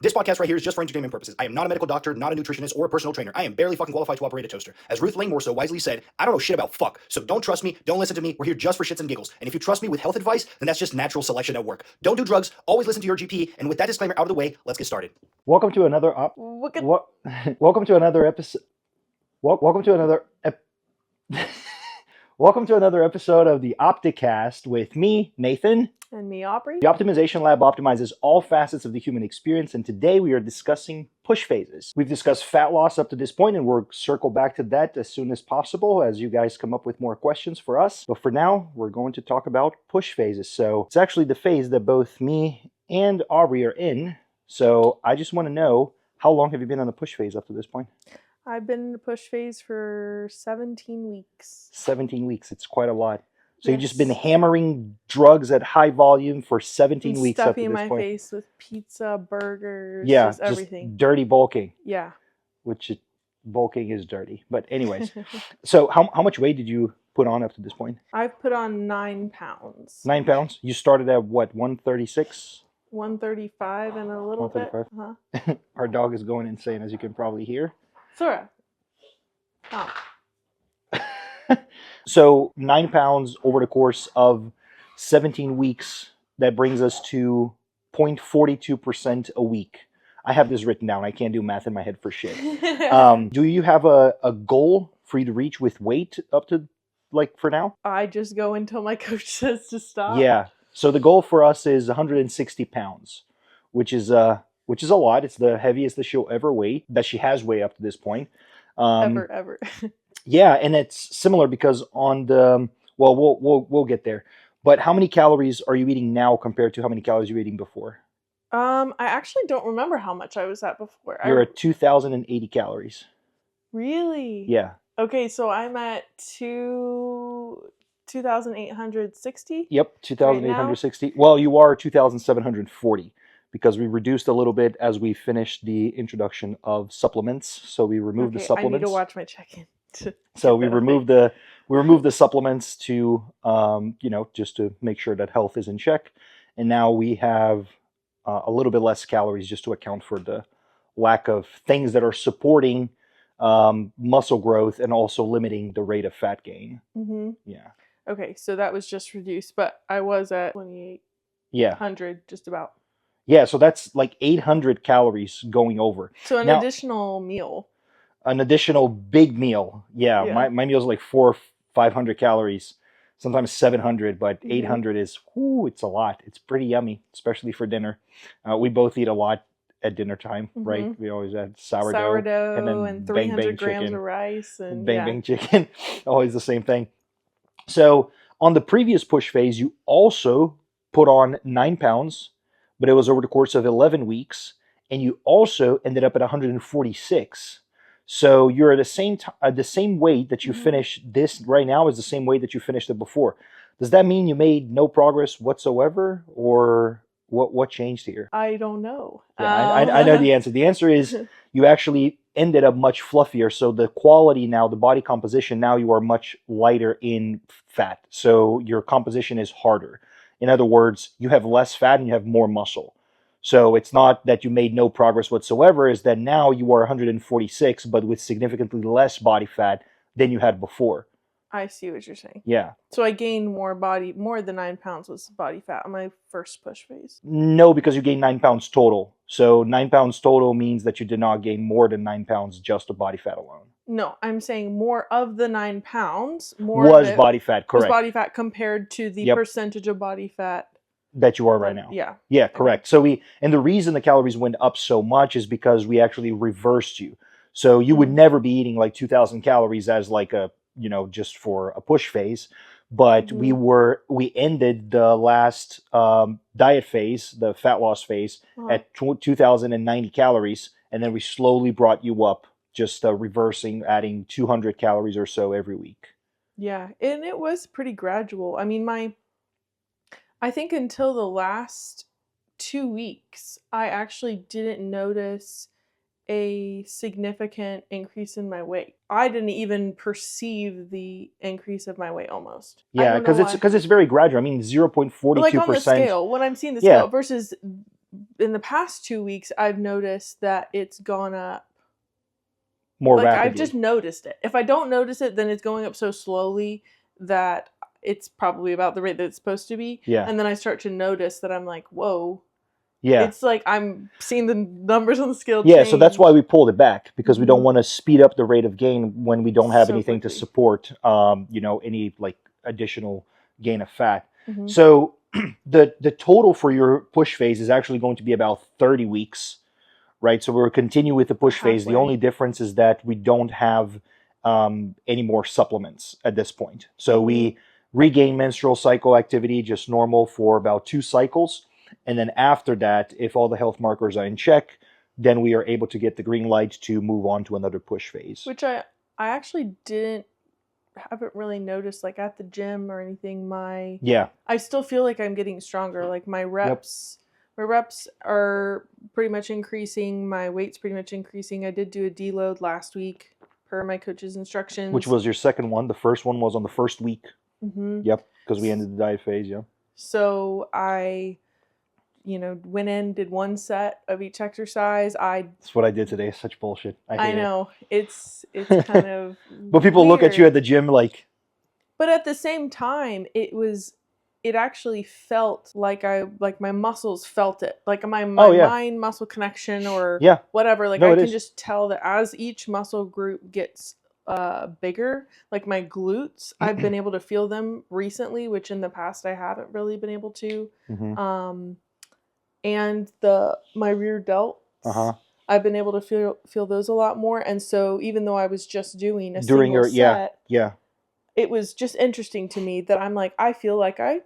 This podcast right here is just for entertainment purposes. I am not a medical doctor, not a nutritionist, or a personal trainer. I am barely fucking qualified to operate a toaster. As Ruth Langmore so wisely said, I don't know shit about fuck. So don't trust me, don't listen to me. We're here just for shits and giggles. And if you trust me with health advice, then that's just natural selection at work. Don't do drugs, always listen to your GP. And with that disclaimer out of the way, let's get started. Welcome to another welcome to another episode. Welcome to another welcome to another episode of the OptiCast with me, Nathan. And me, Aubrey. The Optimization Lab optimizes all facets of the human experience, and today we are discussing push phases. We've discussed fat loss up to this point, and we'll circle back to that as soon as possible as you guys come up with more questions for us. But for now, we're going to talk about push phases. So it's actually the phase that both me and Aubrey are in. So I just want to know, how long have you been on the push phase up to this point? I've been in the push phase for 17 weeks. 17 weeks. It's quite a lot. So Yes. you've just been hammering drugs at high volume for 17 And weeks up to stuffing this my point. face with pizza, burgers, Yeah, just everything. dirty bulking, Yeah. which bulking is dirty. But anyways, so how much weight did you put on up to this point? I've put on 9 pounds. 9 pounds? You started at what, 136? 135 and a little bit. 135? Our dog is going insane, as you can probably hear. Sora. Oh. So 9 pounds over the course of 17 weeks, that brings us to 0.42% a week. I have this written down. I can't do math in my head for shit. Do you have a goal for you to reach with weight up to, like, for now? I just go until my coach says to stop. Yeah. So the goal for us is 160 pounds, which is a lot. It's the heaviest that she'll ever weigh, that she has weighed up to this point. Ever. Yeah, and it's similar because on the, well, we'll get there. But how many calories are you eating now compared to how many calories you were eating before? I actually don't remember how much I was at before. You're at 2,080 calories. Really? Yeah. Okay, so I'm at 2,860. Yep, 2,860. Well, you are 2,740 because we reduced a little bit as we finished the introduction of supplements. So we removed the supplements. I need to watch my check-in. So we removed the supplements to just to make sure that health is in check, and now we have a little bit less calories just to account for the lack of things that are supporting muscle growth and also limiting the rate of fat gain. Mm-hmm. Yeah. Okay, so that was just reduced, but I was at 2,800 just about. Yeah, so that's like 800 calories going over. So an additional meal. An additional big meal. Yeah. My meal's like 400 or 500 calories, sometimes 700, but 800 is, it's a lot. It's pretty yummy, especially for dinner. We both eat a lot at dinner time, right? We always had sourdough and 300 grams of rice and bang chicken. Always the same thing. So on the previous push phase, you also put on 9 pounds, but it was over the course of 11 weeks, and you also ended up at 146. So you're at the same weight that you finished this right now is the same weight that you finished it before. Does that mean you made no progress whatsoever, or what changed here? I don't know. Yeah, I know the answer. The answer is you actually ended up much fluffier. So the quality now, the body composition, now you are much lighter in fat. So your composition is harder. In other words, you have less fat and you have more muscle. So it's not that you made no progress whatsoever, is that now you are 146, but with significantly less body fat than you had before. I see what you're saying. Yeah. So I gained more than 9 pounds was body fat on my first push phase. No, because you gained 9 pounds total. So 9 pounds total means that you did not gain more than 9 pounds just of body fat alone. No, I'm saying more of the 9 pounds was body fat, correct. Was body fat compared to the percentage of body fat that you are right now. Yeah. Yeah, correct. So and the reason the calories went up so much is because we actually reversed you. So you would never be eating like 2,000 calories as like a, just for a push phase. But we ended the last diet phase, the fat loss phase, at 2,090 calories. And then we slowly brought you up, just reversing, adding 200 calories or so every week. Yeah. And it was pretty gradual. I mean, I think until the last 2 weeks, I actually didn't notice a significant increase in my weight. I didn't even perceive the increase of my weight almost. Yeah, because it's very gradual. I mean, 0.42%. Like on the scale, when I'm seeing the scale versus in the past 2 weeks, I've noticed that it's gone up. more Like, rapidly. I've just noticed it. If I don't notice it, then it's going up so slowly that it's probably about the rate that it's supposed to be. Yeah. And then I start to notice that I'm like, whoa. Yeah. It's like I'm seeing the numbers on the scale Yeah, change. so that's why we pulled it back, because we don't Mhm. want to speed up the rate of gain when we don't have So anything to quickly. support, any like additional gain of fat. Mhm. So the total for your push phase is actually going to be about 30 weeks, right? So we'll continue with the push phase. The Halfway. only difference is that we don't have any more supplements at this point. So we regain menstrual cycle activity, just normal, for about 2 cycles. And then after that, if all the health markers are in check, then we are able to get the green light to move on to another push phase. Which I actually haven't really noticed, like at the gym or anything. Yeah. I still feel like I'm getting stronger. Like my reps are pretty much increasing. My weight's pretty much increasing. I did do a deload last week per my coach's instructions. Which was your second one. The first one was on the first week. Mm-hmm. Yep, because we ended the diet phase, yeah. So I, went in, did 1 set of each exercise. That's what I did today. It's such bullshit. I hate know. It's kind of But people look at you at the gym like... But at the same time, it actually felt like my muscles felt it. Like my mind muscle connection or whatever. Like I can just tell that as each muscle group gets bigger, like my glutes, I've been able to feel them recently, which in the past I haven't really been able to. Mm-hmm. And my rear delts, I've been able to feel those a lot more. And so even though I was just doing a single set, it was just interesting to me that I'm like, I feel like I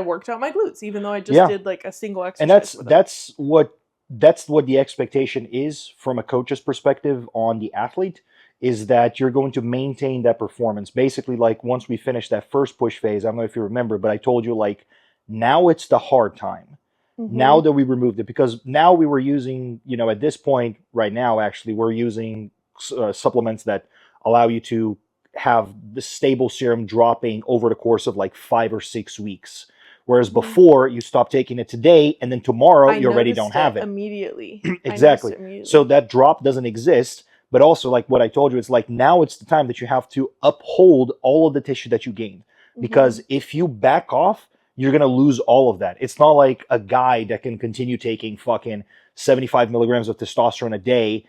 worked out my glutes, even though I just did like a single exercise. And that's what the expectation is from a coach's perspective on the athlete, is that you're going to maintain that performance. Basically, like once we finish that first push phase, I don't know if you remember, but I told you like now it's the hard time. Mm-hmm. Now that we removed it, because now we were using, at this point right now, actually, we're using supplements that allow you to have the stable serum dropping over the course of like 5 or 6 weeks. Whereas before, you stop taking it today, and then tomorrow you already don't have it. Immediately. Exactly. So that drop doesn't exist. But also, like what I told you, it's like now it's the time that you have to uphold all of the tissue that you gained. Because if you back off, you're going to lose all of that. It's not like a guy that can continue taking fucking 75 milligrams of testosterone a day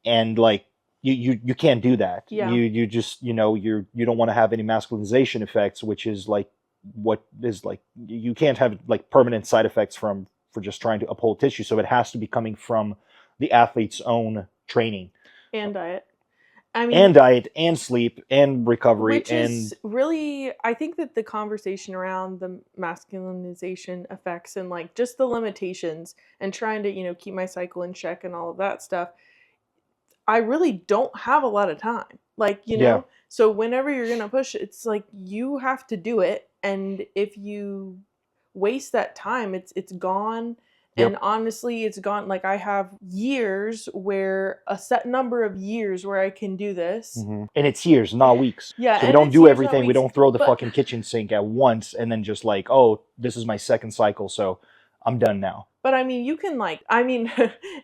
and like, you can't do that. Yeah. You just, you don't want to have any masculinization effects, which is like what is like, you can't have like permanent side effects for just trying to uphold tissue. So it has to be coming from the athlete's own training. And diet. And diet and sleep and recovery. Which is really, I think that the conversation around the masculinization effects and like just the limitations and trying to, keep my cycle in check and all of that stuff, I really don't have a lot of time. Like, so whenever you're going to push, it's like you have to do it. And if you waste that time, it's gone. Yep. And honestly, it's gone. Like I have a set number of years where I can do this. Mm-hmm. And it's years, not weeks. Yeah. So we don't do everything. We don't throw the fucking kitchen sink at once and then just like, oh, this is my second cycle, so I'm done now. But I mean, you can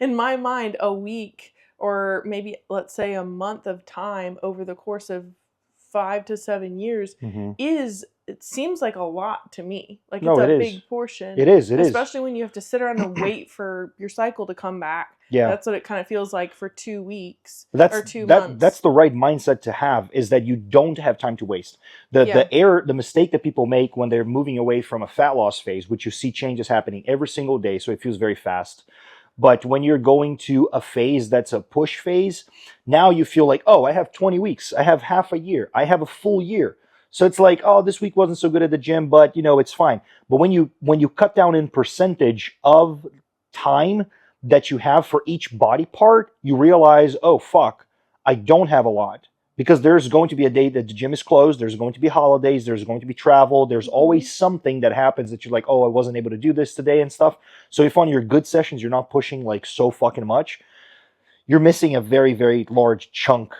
in my mind, a week or maybe let's say a month of time over the course of 5 to 7 years it seems like a lot to me. Like it's a big portion. It is. Especially when you have to sit around and wait for your cycle to come back. Yeah. That's what it kind of feels like for 2 weeks or 2 months. That's the right mindset to have, is that you don't have time to waste. The mistake that people make when they're moving away from a fat loss phase, which you see changes happening every single day, so it feels very fast. But when you're going to a phase that's a push phase, now you feel like, oh, I have 20 weeks. I have half a year. I have a full year. So it's like, oh, this week wasn't so good at the gym, but it's fine. But when you cut down in percentage of time that you have for each body part, you realize, oh, fuck, I don't have a lot. Because there's going to be a day that the gym is closed. There's going to be holidays. There's going to be travel. There's always something that happens that you're like, oh, I wasn't able to do this today and stuff. So if on your good sessions, you're not pushing like so fucking much, you're missing a very, very large chunk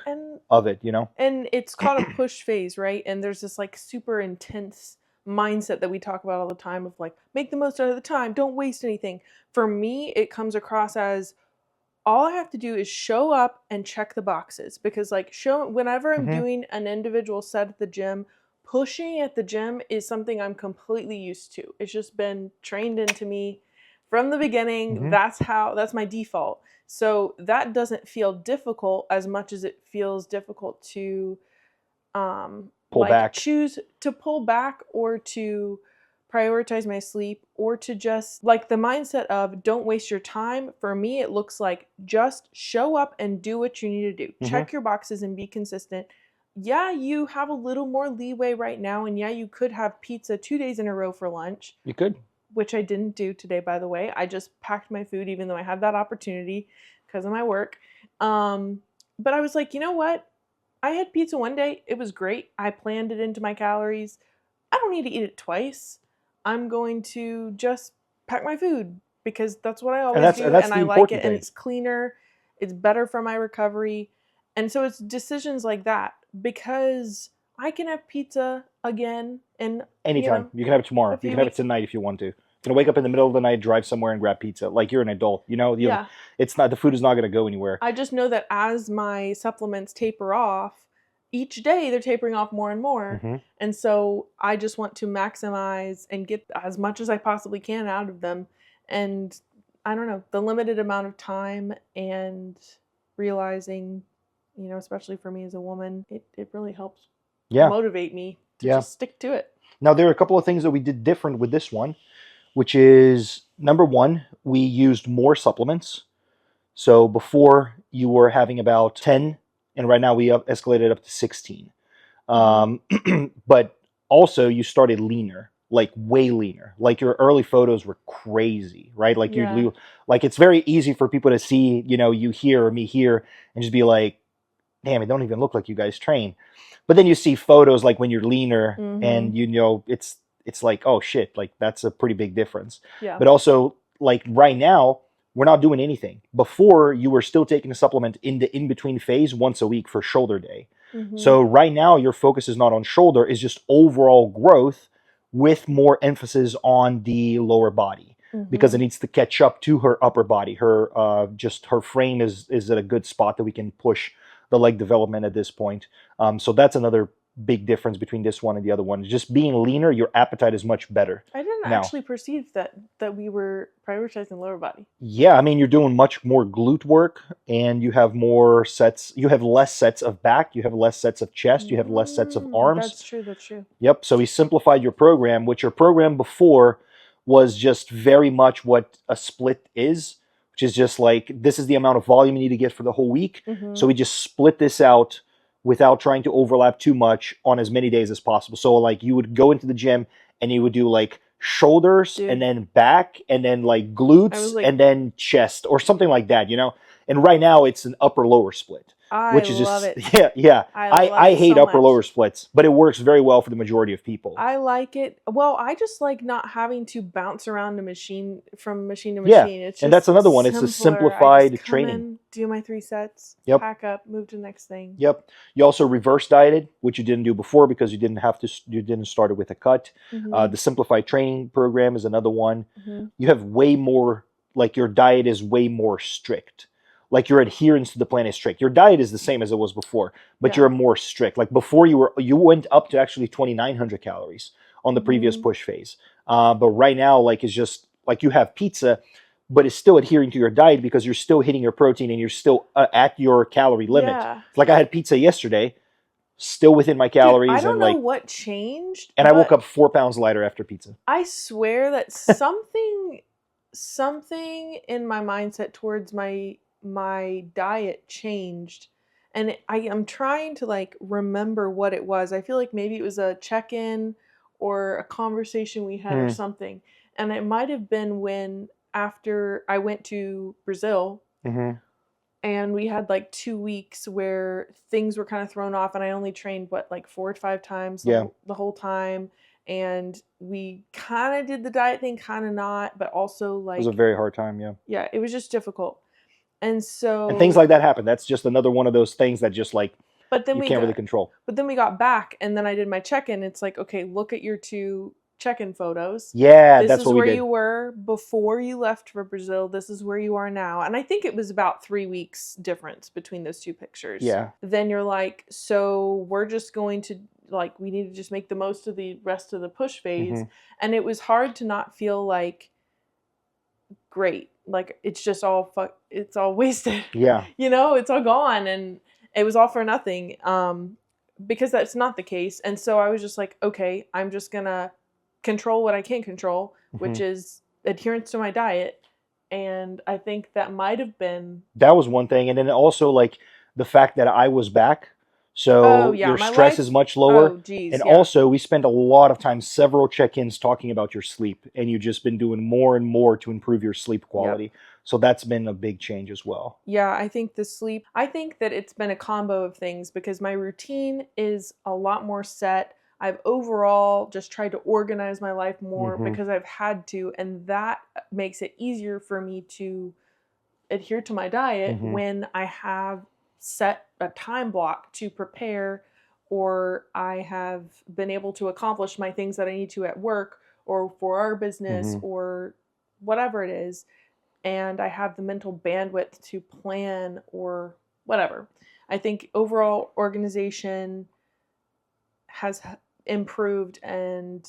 of it, And it's called a push phase, right? And there's this like super intense mindset that we talk about all the time of like, make the most out of the time, don't waste anything. For me, it comes across as all I have to do is show up and check the boxes, because like whenever I'm Mhm. doing an individual set at the gym, pushing at the gym is something I'm completely used to. It's just been trained into me from the beginning. Mhm. That's my default. So that doesn't feel difficult as much as it feels difficult to Pull like back. choose to pull back or to prioritize my sleep, or to just like the mindset of don't waste your time. For me, it looks like just show up and do what you need to do. Mhm. Check your boxes and be consistent. Yeah, you have a little more leeway right now, and yeah, you could have pizza 2 days in a row for lunch, You could. which I didn't do today, by the way. I just packed my food even though I had that opportunity because of my work. But I was like, you know what? I had pizza one day. It was great. I planned it into my calories. I don't need to eat it twice. I'm going to just pack my food because that's what I And always that's do, that's and the I like important it, and thing. it's cleaner. It's better for my recovery. And so it's decisions like that, because I can have pizza again in, Anytime. You can have it a tomorrow. You few can have it weeks. tonight if you want to. You're gonna wake up in the middle of the night, drive somewhere, and grab pizza. Like you're an adult. Yeah. It's not, the food is not gonna go anywhere. I just know that as my supplements taper off, each day they're tapering off more and more. Mm-hmm. And so I just want to maximize and get as much as I possibly can out of them. And I don't know, the limited amount of time and realizing, especially for me as a woman, it really helps Yeah. motivate me to Yeah. just stick to it. Now there are a couple of things that we did different with this one, which is number one, we used more supplements. So before you were having about 10, and right now we escalated up to 16. But also you started leaner, like way leaner. Like your early photos were crazy, right? Like Yeah. like it's very easy for people to see, you here or me here, and just be like, damn, it don't even look like you guys train. But then you see photos like when you're leaner, and it's like, oh shit, like that's a pretty big difference. Yeah. But also, like right now, we're not doing anything. Before, you were still taking a supplement in the in-between phase once a week for shoulder day. So right now, your focus is not on shoulder, it's just overall growth with more emphasis on the lower body, because it needs to catch up to her upper body. Her frame is at a good spot that we can push the leg development at this point. So that's another big difference between this one and the other one. Just being leaner, your appetite is much better. I didn't Now, actually perceive that we were prioritizing lower body. yeah, I mean, you're doing much more glute work, and you have more sets. You have less sets of back. You have less sets of chest. You have less sets of arms. That's true. That's true. Yep. So he simplified your program, which your program before was just very much what a split is, which is just like, this is the amount of volume you need to get for the whole week. So we just split this out without trying to overlap too much on as many days as possible. So like you would go into the gym and you would do like shoulders, Dude. and then back, and then like I was glutes, like- and then chest, or something like that, And right now it's an upper lower split. Which is love just, it. yeah. I love I it hate so upper much. lower splits, but it works very well for the majority of people. I like it. Well, I just like not having to bounce around from machine to Yeah, machine. It's and just that's another one. It's a simpler. I simplified just come training. in, do my 3 sets, Yep. pack up, move to the next thing. Yep. You also reverse dieted, which you didn't do before because you didn't start it with a cut. The simplified training program is another one. You have way more, like your diet is way more strict. Like your adherence to the plan is strict. Your diet is the same as it was before, but you're more strict. Like before, you went up to actually 2,900 calories on the previous push phase. But right now, like it's just like you have pizza, but it's still adhering to your diet because you're still hitting your protein and you're still at your calorie limit. Yeah. Like I had pizza yesterday, still within my calories. Dude, I don't and know like, what changed. and I woke up 4 pounds lighter after pizza. I swear that something in my mindset towards my diet changed, and I'm trying to like remember what it was. I feel like maybe it was a check-in or a conversation we had or something, and it might have been when after I went to Brazil. And we had like 2 weeks where things were kind of thrown off, and I only trained like 4 or 5 times the whole time. And we kind of did the diet thing, kind of not, but also like, It was a very hard time, yeah. Yeah, it was just difficult. And so, and things like that happen. That's just another one of those things that just like But then you we can't got, really control. but then we got back, and then I did my check-in. It's like, okay, look at your 2 check-in photos. Yeah, This that's is what we where did. you were before you left for Brazil. This is where you are now. And I think it was about 3 weeks difference between those 2 pictures. Yeah. Then you're like, so we're just going to, like, we need to just make the most of the rest of the push phase. Mhm. And it was hard to not feel like, great, like it's just all it's all wasted. Yeah. You know, it's all gone, and it was all for nothing. Because that's not the case. And so I was just like, okay, I'm just gonna control what I can control, which is adherence to my diet. And I think that might have been, That was one thing. And then also like the fact that I was back. So oh yeah, your my stress life is much lower. Oh geez, And yeah. also we spent a lot of time, several check-ins talking about your sleep. And you've just been doing more and more to improve your sleep quality. So that's been a big change as well. Yeah, I think the sleep, I think that it's been a combo of things because my routine is a lot more set. I've overall just tried to organize my life more because I've had to, and that makes it easier for me to adhere to my diet when I have set a time block to prepare, or I have been able to accomplish my things that I need to at work or for our business or whatever it is. And I have the mental bandwidth to plan or whatever. I think overall organization has improved, and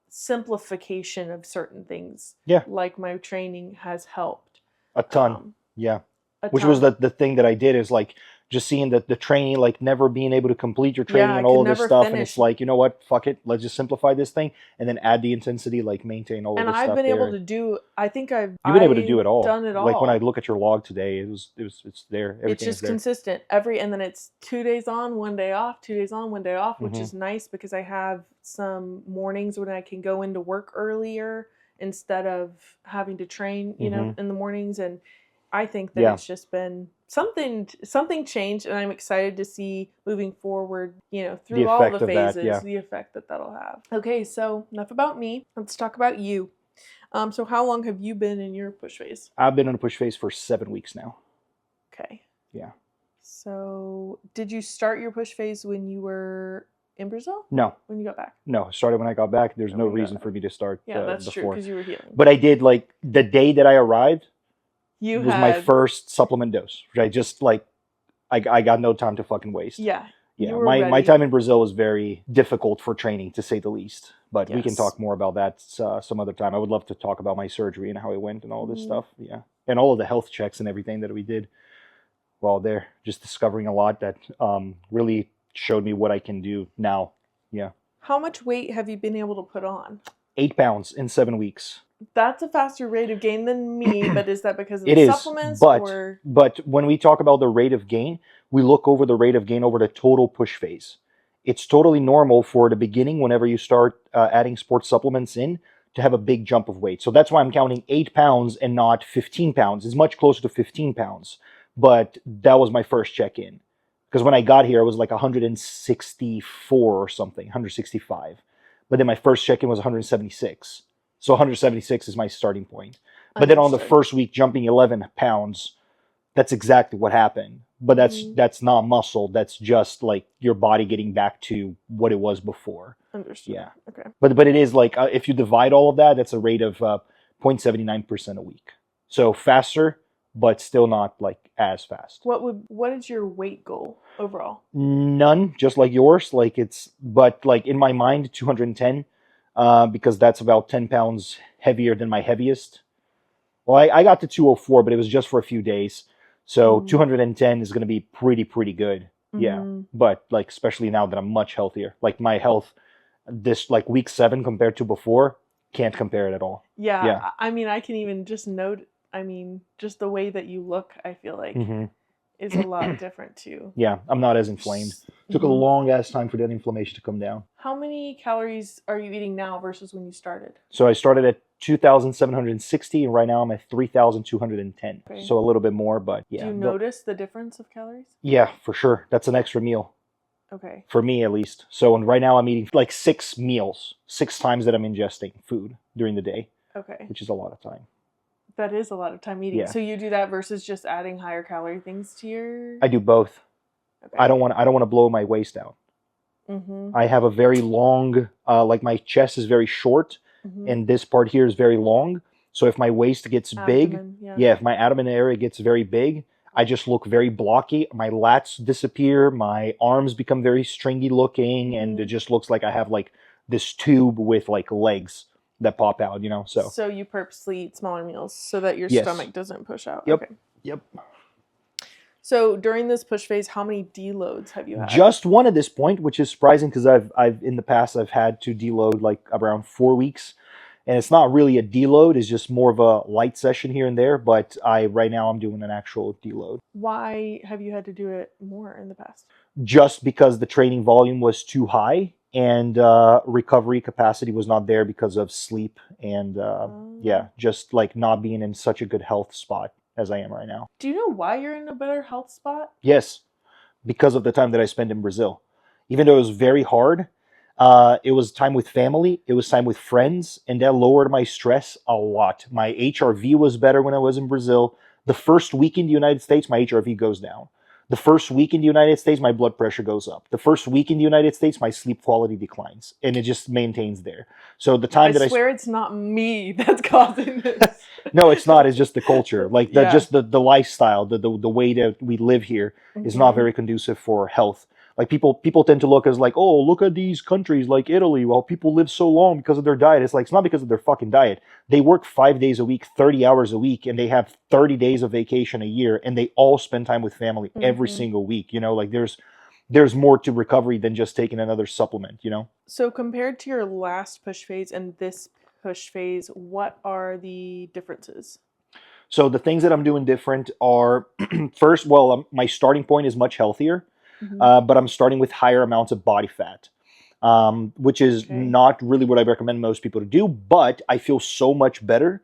simplification of certain things, like my training, has helped a ton. A Which ton. was the thing that I did, is like just seeing the training, like never being able to complete your training Yeah, and I all could of this never stuff. And finish. it's like, you know what, fuck it, let's just simplify this thing and then add the intensity, like maintain all of And this I've stuff been there. able to do, I think You've been able to do it all. done it all. Like when I look at your log today, it's there. Everything It's is just there. consistent and then it's 2 days on, 1 day off, 2 days on, 1 day off, which is nice because I have some mornings when I can go into work earlier instead of having to train, you know, in the mornings. And I think that it's just been something changed, and I'm excited to see moving forward, you know, through all the phases, the effect that that'll have. Okay, so enough about me. Let's talk about you. So how long have you been in your push phase? I've been in a push phase for 7 weeks now. Okay. Yeah. So did you start your push phase when you were in Brazil? No. When you got back? No, it started when I got back. There's no reason for me to start that's true, before. because you were healing. But I did, like, the day that I arrived, was my had first supplement dose. Which I just, like, I got no time to fucking waste. Yeah. Yeah, You were my ready. time in Brazil was very difficult for training, to say the least. But we can Yes. talk more about that some other time. I would love to talk about my surgery and how it went and all this stuff. Yeah, and all of the health checks and everything that we did while there. Just discovering a lot that really showed me what I can do now. Yeah. How much weight have you been able to put on? 8 pounds in 7 weeks. That's a faster rate of gain than me, but is that because of It the is, supplements? but when we talk about the rate of gain, we look over the rate of gain over the total push phase. It's totally normal for the beginning, whenever you start adding sports supplements in, to have a big jump of weight. So that's why I'm counting 8 pounds and not 15 pounds. It's much closer to 15 pounds. But that was my first check-in. Because when I got here, I was like 164 or something, 165. But then my first check-in was 176. So 176 is my starting point. But then on the first week, jumping 11 pounds, that's exactly what happened. But that's not muscle. That's just like your body getting back to what it was before. Understood. Yeah. Okay. But it is like, if you divide all of that, that's a rate of 0.79% a week. So faster, but still not like as fast. What is your weight goal overall? None, just like yours. But like in my mind, 210, because that's about 10 pounds heavier than my heaviest. Well, I got to 204, but it was just for a few days. So 210 is going to be pretty good. Yeah. But like, especially now that I'm much healthier, like my health, this like week 7 compared to before, can't compare it at all. Yeah. I mean, I can even just note, just the way that you look, I feel like is a lot different too. Yeah, I'm not as inflamed. Took a long ass time for that inflammation to come down. How many calories are you eating now versus when you started? So I started at 2,760, and right now I'm at 3,210. Okay. So a little bit more, but yeah. Do you notice the difference of calories? Yeah, for sure. That's an extra meal. Okay. For me, at least. So right now I'm eating like 6 meals, 6 times that I'm ingesting food during the day. Okay. Which is a lot of time. That is a lot of time eating. Yeah. So you do that versus just adding higher calorie things to your... I do both. Okay. I don't want to blow my waist out. Mm-hmm. I have a very long, like my chest is very short, Mm-hmm. and this part here is very long. So if my waist gets big, Abdomen, yeah, if my abdomen area gets very big, I just look very blocky. My lats disappear. My arms become very stringy looking, and it just looks like I have like this tube with like legs that pop out, you know. So So you purposely eat smaller meals so that your yes. stomach doesn't push out. Yep. Okay. Yep. So during this push phase, how many deloads have you had? Just one at this point, which is surprising because I've in the past I've had to deload like around 4 weeks, and it's not really a deload; it's just more of a light session here and there. But right now I'm doing an actual deload. Why have you had to do it more in the past? Just because the training volume was too high and recovery capacity was not there because of sleep and yeah, just like not being in such a good health spot as I am right now. Do you know why you're in a better health spot? Yes, because of the time that I spent in Brazil. Even though it was very hard, it was time with family, it was time with friends, and that lowered my stress a lot. My HRV was better when I was in Brazil. The first week in the United States, my HRV goes down. The first week in the United States, my blood pressure goes up. The first week in the United States, my sleep quality declines, and it just maintains there. So the time I swear it's not me that's causing this. No, it's not. It's just the culture, like Yeah. just the lifestyle, the way that we live here is not very conducive for health. Like people tend to look as like, oh, look at these countries like Italy. Well, people live so long because of their diet. It's like, it's not because of their fucking diet. They work 5 days a week, 30 hours a week, and they have 30 days of vacation a year, and they all spend time with family every single week. You know, like there's more to recovery than just taking another supplement, you know? So compared to your last push phase and this push phase, what are the differences? So the things that I'm doing different are first, well, my starting point is much healthier, but I'm starting with higher amounts of body fat, which is not really what I recommend most people to do, but I feel so much better.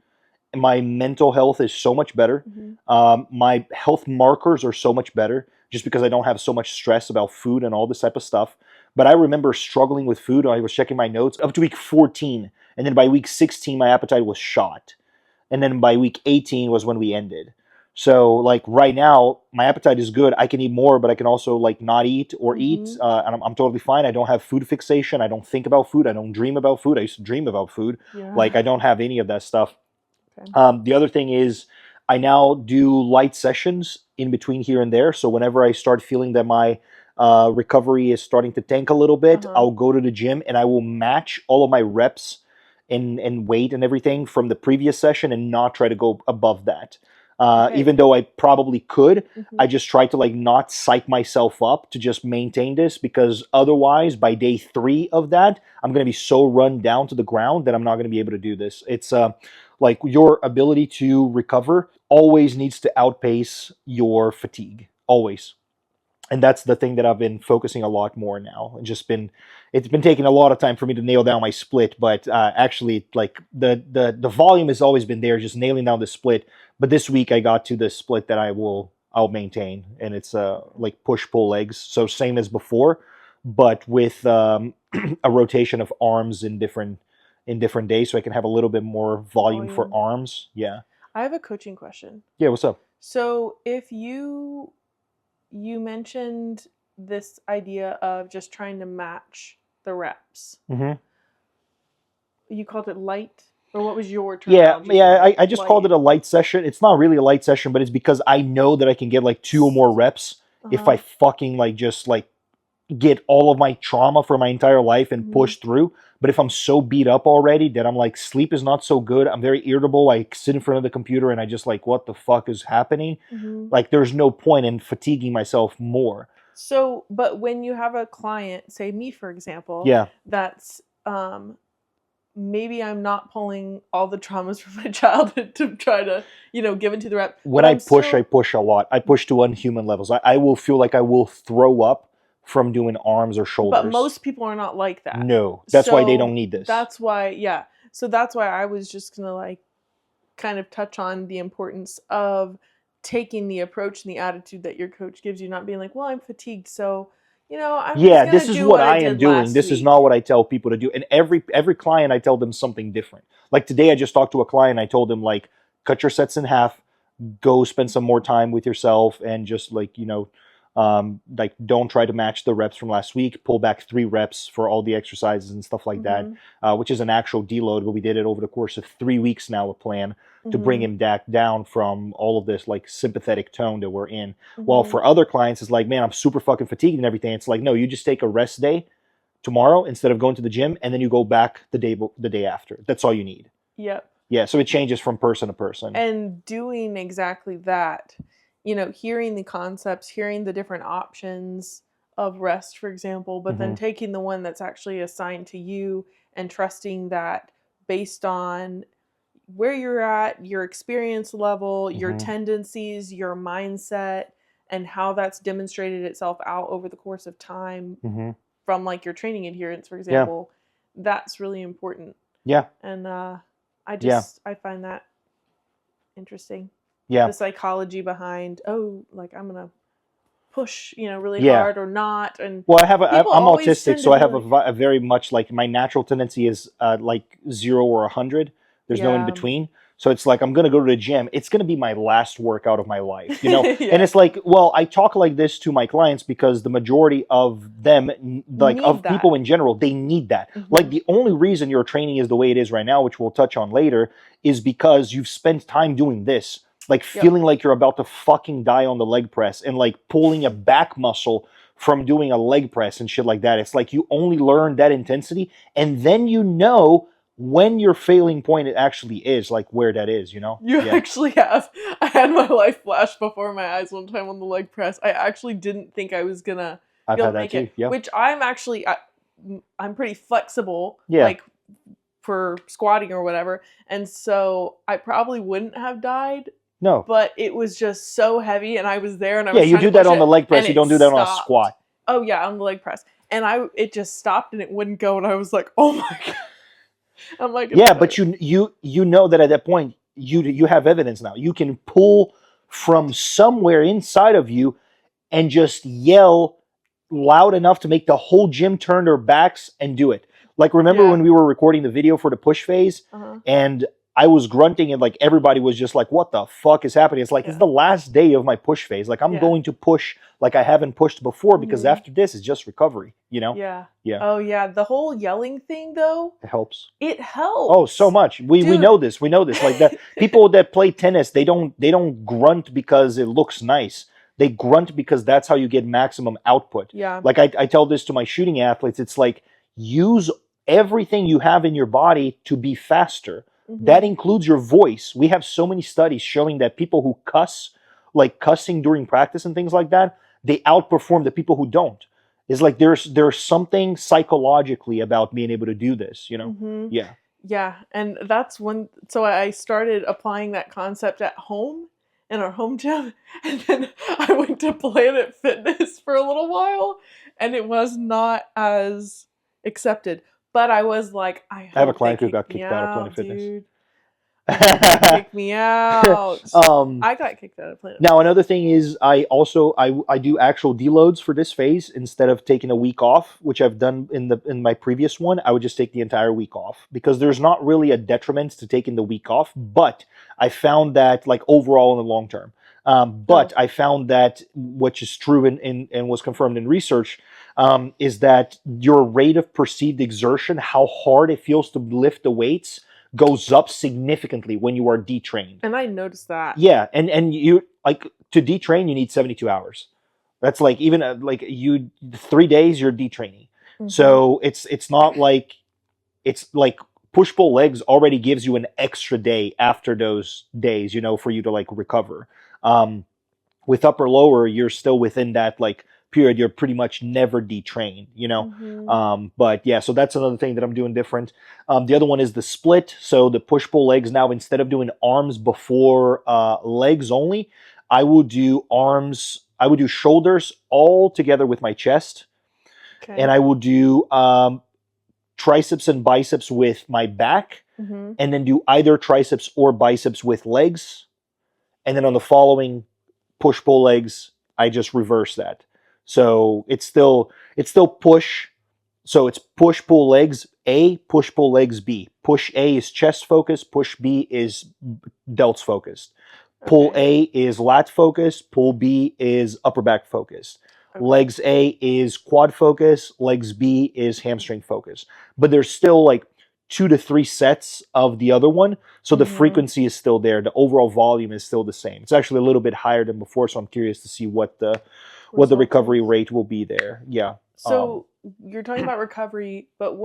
My mental health is so much better. My health markers are so much better just because I don't have so much stress about food and all this type of stuff. But I remember struggling with food. I was checking my notes up to week 14. And then by week 16, my appetite was shot. And then by week 18 was when we ended. So like right now, my appetite is good. I can eat more, but I can also like not eat or eat. And I'm totally fine. I don't have food fixation. I don't think about food. I don't dream about food. I used to dream about food. Like I don't have any of that stuff. The other thing is I now do light sessions in between here and there. So whenever I start feeling that my recovery is starting to tank a little bit, I'll go to the gym and I will match all of my reps and weight and everything from the previous session and not try to go above that. Even though I probably could, I just try to like not psych myself up to just maintain this, because otherwise by day 3 of that, I'm going to be so run down to the ground that I'm not going to be able to do this. It's like your ability to recover always needs to outpace your fatigue, always. And that's the thing that I've been focusing a lot more now. It's been taking a lot of time for me to nail down my split, but actually, like the volume has always been there, just nailing down the split. But this week I got to the split that I'll maintain, and it's like push pull legs, so same as before, but with a rotation of arms in different days, so I can have a little bit more volume for arms. Yeah. I have a coaching question. Yeah. What's up? So if you mentioned this idea of just trying to match the reps. You called it light, or what was your terminology? Yeah. I just called it a light session. It's not really a light session, but it's because I know that I can get like 2 or more reps if I fucking like just like get all of my trauma for my entire life and push through. But if I'm so beat up already that I'm like, sleep is not so good, I'm very irritable, I sit in front of the computer and I just like, what the fuck is happening? Like there's no point in fatiguing myself more. So, but when you have a client, say me for example, that's maybe I'm not pulling all the traumas from my childhood to try to, give into the rep. When I push a lot. I push to unhuman levels. I will feel like I will throw up from doing arms or shoulders. But most people are not like that. No, that's why they don't need this. That's why, So that's why I was just going to like kind of touch on the importance of taking the approach and the attitude that your coach gives you, not being like, well, I'm fatigued, so, I'm just this is what I am doing. This is not what I tell people to do. And every client, I tell them something different. Like today, I just talked to a client. I told him like, cut your sets in half, go spend some more time with yourself, and just like, Like, don't try to match the reps from last week. Pull back 3 reps for all the exercises and stuff like that, which is an actual deload, but we did it over the course of 3 weeks now, a plan to bring him back down from all of this like sympathetic tone that we're in. While for other clients, it's like, man, I'm super fucking fatigued and everything. It's like, no, you just take a rest day tomorrow instead of going to the gym, and then you go back the day after. That's all you need. Yep. Yeah, so it changes from person to person. And doing exactly that, you know, hearing the concepts, hearing the different options of rest, for example, but then taking the one that's actually assigned to you and trusting that based on where you're at, your experience level, your tendencies, your mindset, and how that's demonstrated itself out over the course of time from like your training adherence, for example, that's really important. Yeah. And I find that interesting. Yeah. The psychology behind, like I'm going to push, really hard or not. And well, I'm autistic, so I have like, a very much like my natural tendency is like 0 or 100. There's no in between. So it's like, I'm going to go to the gym. It's going to be my last workout of my life, And it's like, well, I talk like this to my clients because the majority of them, like of that. People in general, they need that. Like the only reason your training is the way it is right now, which we'll touch on later, is because you've spent time doing this. Like feeling like you're about to fucking die on the leg press and like pulling a back muscle from doing a leg press and shit like that. It's like you only learn that intensity and then when your failing point it actually is, like where that is, You actually have. I had my life flash before my eyes one time on the leg press. I actually didn't think I was gonna be able to make it. Yeah. Which I'm pretty flexible, like for squatting or whatever. And so I probably wouldn't have died. No. But it was just so heavy and I was there and I was you do that on the leg press, you don't do that on a squat. Oh yeah, on the leg press. And it just stopped and it wouldn't go and I was like, oh my God. I'm like, yeah, but you know that at that point you have evidence now. You can pull from somewhere inside of you and just yell loud enough to make the whole gym turn their backs and do it. Like remember when we were recording the video for the push phase and I was grunting and like everybody was just like, what the fuck is happening? It's like, it's the last day of my push phase. Like I'm going to push like I haven't pushed before because after this is just recovery, Yeah. Yeah. Oh yeah. The whole yelling thing though. It helps. It helps. Oh, so much. We know this. We know this. Like that people that play tennis, they don't grunt because it looks nice. They grunt because that's how you get maximum output. Yeah. Like I tell this to my shooting athletes. It's like use everything you have in your body to be faster. That includes your voice. We have so many studies showing that people who cuss, like cussing during practice and things like that, they outperform the people who don't. It's like there's something psychologically about being able to do this, Yeah. Yeah, and that's when. So I started applying that concept at home in our home gym, and then I went to Planet Fitness for a little while, and it was not as accepted. But I was like, I have a client who got kicked out of Planet Fitness. Dude. Kick me out. I got kicked out of Planet Fitness. Now another thing is I do actual deloads for this phase instead of taking a week off, which I've done in my previous one. I would just take the entire week off because there's not really a detriment to taking the week off. But I found that like overall in the long term. But I found that which is true and was confirmed in research is that your rate of perceived exertion, how hard it feels to lift the weights, goes up significantly when you are detrained. And I noticed that. Yeah, and you like to detrain, you need 72 hours. That's like even like 3 days you're detraining. So it's not like push pull legs already gives you an extra day after those days, for you to like recover. With upper lower, you're still within that like period. You're pretty much never detrained, But yeah, so that's another thing that I'm doing different. The other one is the split. So the push pull legs now, instead of doing arms before legs only, I will do arms. I would do shoulders all together with my chest, and I will do triceps and biceps with my back, and then do either triceps or biceps with legs. And then on the following push-pull legs, I just reverse that. So it's still push. So it's push-pull legs A, push-pull legs B. Push A is chest focused. Push B is delts focused. Pull Okay. A is lat focused. Pull B is upper back focused. Okay. Legs A is quad focus. Legs B is hamstring focus. But there's still like 2 to 3 sets of the other one. So the Mhm. frequency is still there. The overall volume is still the same. It's actually a little bit higher than before. So I'm curious to see what the Result recovery is. rate will be there. Yeah. So you're talking about recovery, but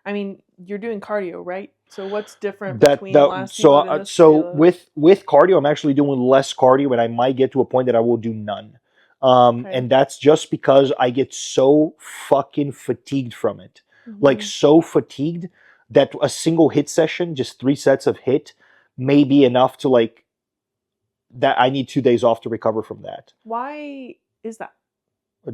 I mean, you're doing cardio, right? So what's different between last mode and this deal? With cardio, I'm actually doing less cardio, and I might get to a point that I will do none. Okay. And that's just because I get so fucking fatigued from it, like Mhm. so fatigued that a single hit session, just 3 sets of hit, may be enough to like that. I need 2 days off to recover from that. Why is that?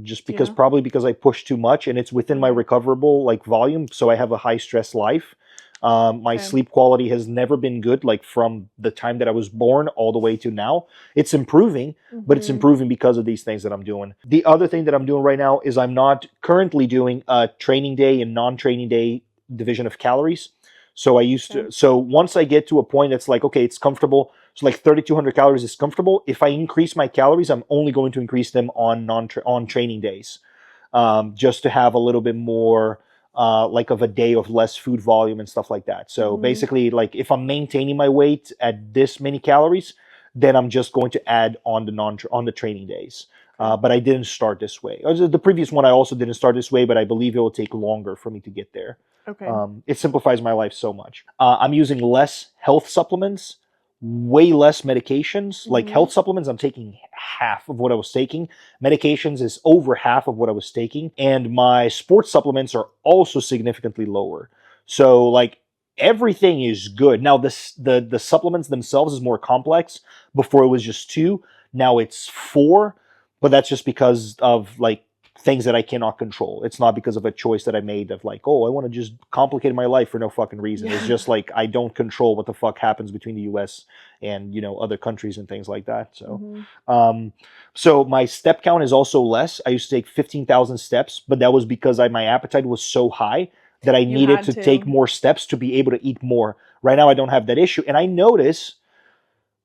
Just Do you because know? probably because I push too much and it's within my Okay. recoverable like volume, so I have a high stress life. My Okay. sleep quality has never been good, like from the time that I was born all the way to now. It's improving, but it's Mhm. improving because of these things that I'm doing. The other thing that I'm doing right now is I'm not currently doing a training day and non-training day division of calories. So I used Okay. to. So once I get to a point that's like, okay, it's comfortable. So like 3,200 calories is comfortable. If I increase my calories, I'm only going to increase them on on training days, just to have a little bit more like of a day of less food volume and stuff like that. So Mhm. basically, like if I'm maintaining my weight at this many calories, then I'm just going to add on the training days. Okay. But I didn't start this way. The previous one I also didn't start this way, but I believe it will take longer for me to get there. Okay. It simplifies my life so much. I'm using less health supplements, way less medications. Like Mhm. health supplements, I'm taking half of what I was taking. Medications is over half of what I was taking. And my sports supplements are also significantly lower. So like everything is good. Now the supplements themselves is more complex. Before it was just 2. Now it's 4. But that's just because of like things that I cannot control. It's not because of a choice that I made of like, oh, I want to just complicate my life for no fucking reason. It's Yeah. just like I don't control what the fuck happens between the US and, other countries and things like that. So Mhm. so my step count is also less. I used to take 15,000 steps, but that was because my appetite was so high that I You needed had to take to. more steps to be able to eat more. Right now I don't have that issue, and I notice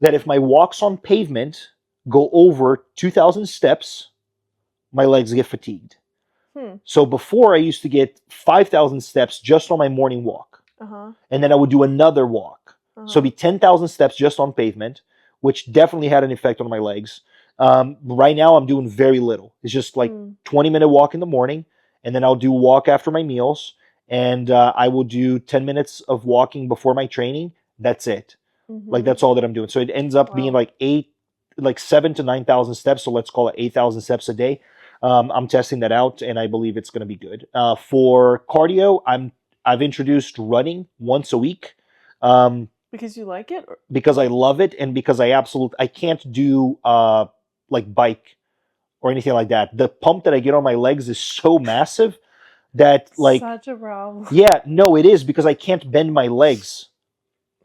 that if my walks on pavement go over 2,000 steps, my legs get fatigued. Hmm. So before I used to get 5,000 steps just on my morning walk. Uh-huh. And then I would do another walk. So it'd be 10,000 steps just on pavement, which definitely had an effect on my legs. Right now I'm doing very little. It's just like 20-minute walk in the morning, and then I'll do walk after my meals, and I will do 10 minutes of walking before my training. That's it. Like that's all that I'm doing. So it ends up being Wow. like 7 to 9,000 steps. So let's call it 8,000 steps a day. I'm testing that out, and I believe it's going to be good. For cardio, I've introduced running once a week. Because you like it? Because I love it, and because I can't do like bike or anything like that. The pump that I get on my legs is so massive that like Such a problem. yeah, no, it is because I can't bend my legs.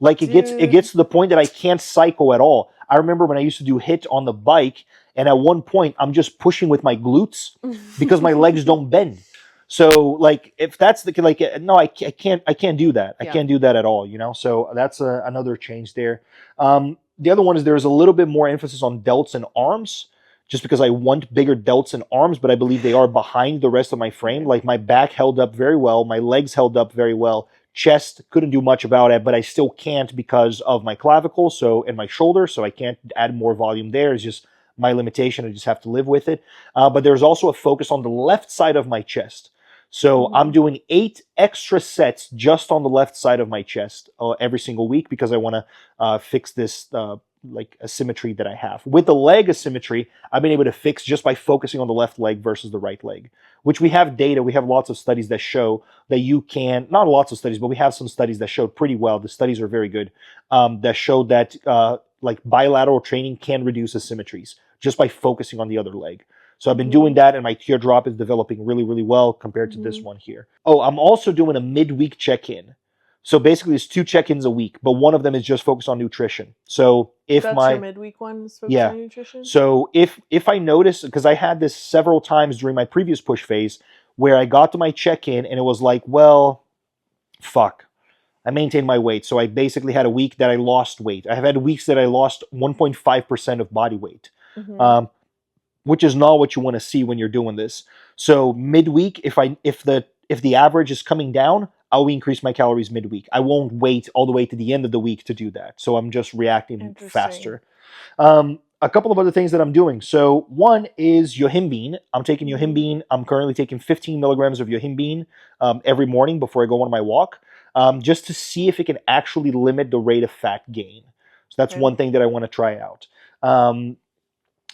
Like it Dude. gets to the point that I can't cycle at all. I remember when I used to do hit on the bike, and at one point I'm just pushing with my glutes because my legs don't bend. So like if that's the like no, I can't do that. I Yeah. can't do that at all. So that's another change there. The other one is there's a little bit more emphasis on delts and arms, just because I want bigger delts and arms, but I believe they are behind the rest of my frame. Okay. Like my back held up very well, my legs held up very well. Chest, couldn't do much about it, but I still can't because of my clavicle and my shoulder, so I can't add more volume there. It's just my limitation. I just have to live with it. But there's also a focus on the left side of my chest. So I'm doing 8 extra sets just on the left side of my chest every single week because I want to fix this like asymmetry that I have. With the leg asymmetry, I've been able to fix just by focusing on the left leg versus the right leg, which we have data. We have lots of studies that show that you can, not lots of studies, but we have some studies that showed pretty well. The studies are very good, that showed that like bilateral training can reduce asymmetries just by focusing on the other leg. So I've been doing that, and my teardrop is developing really, really well compared to this one here. Oh, I'm also doing a midweek check-in. So basically, it's 2 check-ins a week, but one of them is just focused on nutrition. So if That's my your midweek one is focused Yeah. on nutrition? so if I notice, because I had this several times during my previous push phase, where I got to my check-in and it was like, well, fuck, I maintained my weight. So I basically had a week that I lost weight. I have had weeks that I lost 1.5% of body weight, Mm-hmm. which is not what you want to see when you're doing this. So midweek, if the average is coming down, I'll increase my calories midweek. I won't wait all the way to the end of the week to do that. So I'm just reacting Interesting. faster. A couple of other things that I'm doing. So one is yohimbine. I'm taking Mhm. yohimbine. I'm currently taking 15 milligrams of yohimbine every morning before I go on my walk, just to see if it can actually limit the rate of fat gain. So that's Okay. one thing that I want to try out. Um,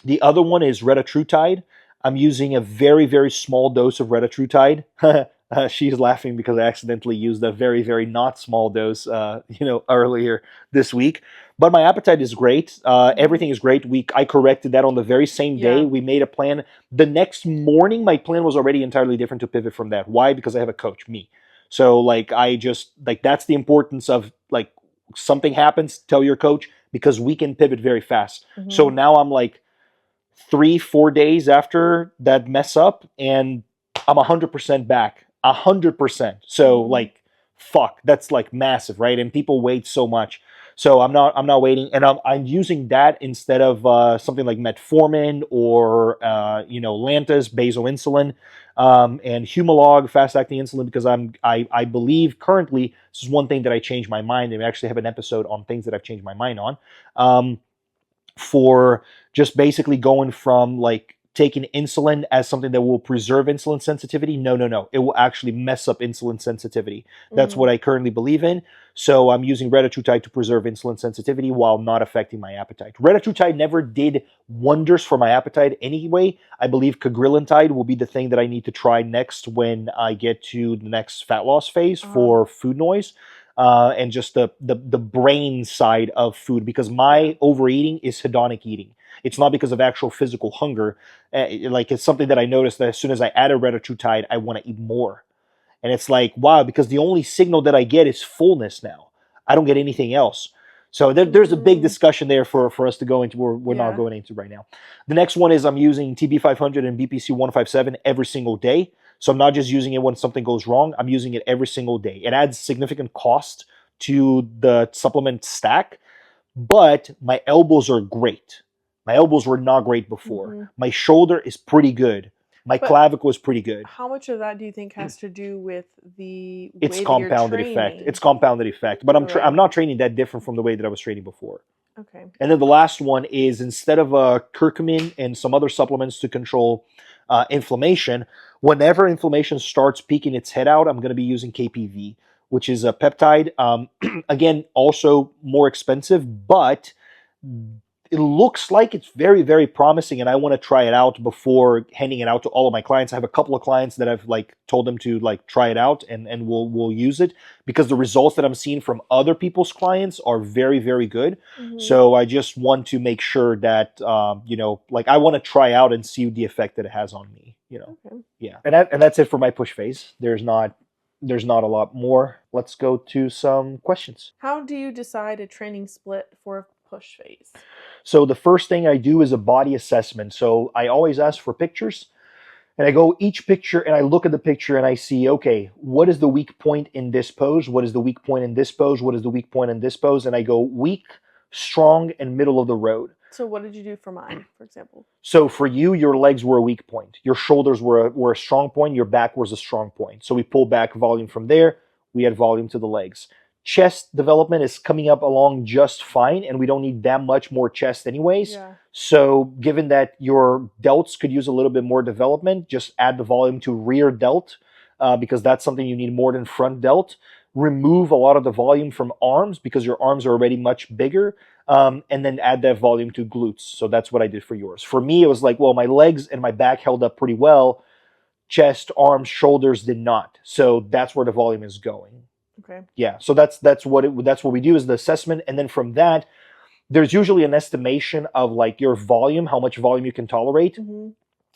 the other one is retatrutide. I'm using a very, very small dose of retatrutide. She's laughing because I accidentally used a very, very not small dose, earlier this week. But my appetite is great. Mhm. Everything is great. I corrected that on the very same day. Yeah. We made a plan. The next morning, my plan was already entirely different to pivot from that. Why? Because I have a coach, me. So that's the importance of something happens, tell your coach because we can pivot very fast. So Mhm. now I'm like 3-4 days after that mess up and I'm 100% back, 100%. So Mhm. fuck, that's like massive, right? And people wait so much. So I'm not waiting, and I'm using that instead of something like metformin or Lantus basal insulin, and Humalog fast acting insulin, because I believe currently this is one thing that I changed my mind, and we actually have an episode on things that I've changed my mind on. For just basically going from taking insulin as something that will preserve insulin sensitivity. No, no, no. It will actually mess up insulin sensitivity. That's what Mhm. I currently believe in. So I'm using retatrutide to preserve insulin sensitivity while not affecting my appetite. Retatrutide never did wonders for my appetite anyway. I believe cagrilintide will be the thing that I need to try next when I get to the next fat loss phase Uh-huh. for food noise. And just the brain side of food, because Yeah. my overeating is hedonic eating. It's not because of actual physical hunger. It's something that I noticed that as soon as I add a retatrutide, I want to eat more. And it's like, wow, because the only signal that I get is fullness now. I don't get anything else. So there's a big Mhm. discussion there for us to go into. We're not Yeah. going into right now. The next one is I'm using TB500 and BPC 157 every single day. So I'm not just using it when something goes wrong. I'm using it every single day. It adds significant cost to the supplement stack, but my elbows are great. My elbows were not great before. Mhm. My shoulder is pretty good. My But clavicle is pretty good. how much of that do you think has to do with the It's way that you're compounded effect. It's training? compounded effect. But I'm Really? not training that different from the way that I was training before. Okay. And then the last one is, instead of curcumin and some other supplements to control inflammation, whenever inflammation starts peeking its head out, I'm going to be using KPV, which is a peptide. Again, also more expensive, but it looks like it's very, very promising, and I want to try it out before handing it out to all of my clients. I have a couple of clients that I've told them to try it out, and we'll use it, because the results that I'm seeing from other people's clients are very, very good. Mhm. So I just want to make sure that I want to try out and see the effect that it has on me. Okay. Yeah, and that's it for my push phase. There's not a lot more. Let's go to some questions. How do you decide a training split for a push phase? So the first thing I do is a body assessment. So I always ask for pictures, and I go each picture and I look at the picture and I see, okay, what is the weak point in this pose? What is the weak point in this pose? What is the weak point in this pose? And I go weak, strong, and middle of the road. So what did you do for mine, for example? So for you, your legs were a weak point. Your shoulders were a strong point. Your back was a strong point. So we pull back volume from there. We add volume to the legs. Chest development is coming up along just fine, and we don't need that much more chest anyways. Yeah. So given that your delts could use a little bit more development, just add the volume to rear delt, because that's something you need more than front delt. Remove a lot of the volume from arms because your arms are already much bigger, and then add that volume to glutes. So that's what I did for yours. For me, it was like, well, my legs and my back held up pretty well. Chest, arms, shoulders did not. So that's where the volume is going. Okay. Yeah. So that's what we do, is the assessment, and then from that, there's usually an estimation of your volume, how much volume you can tolerate. Mm-hmm.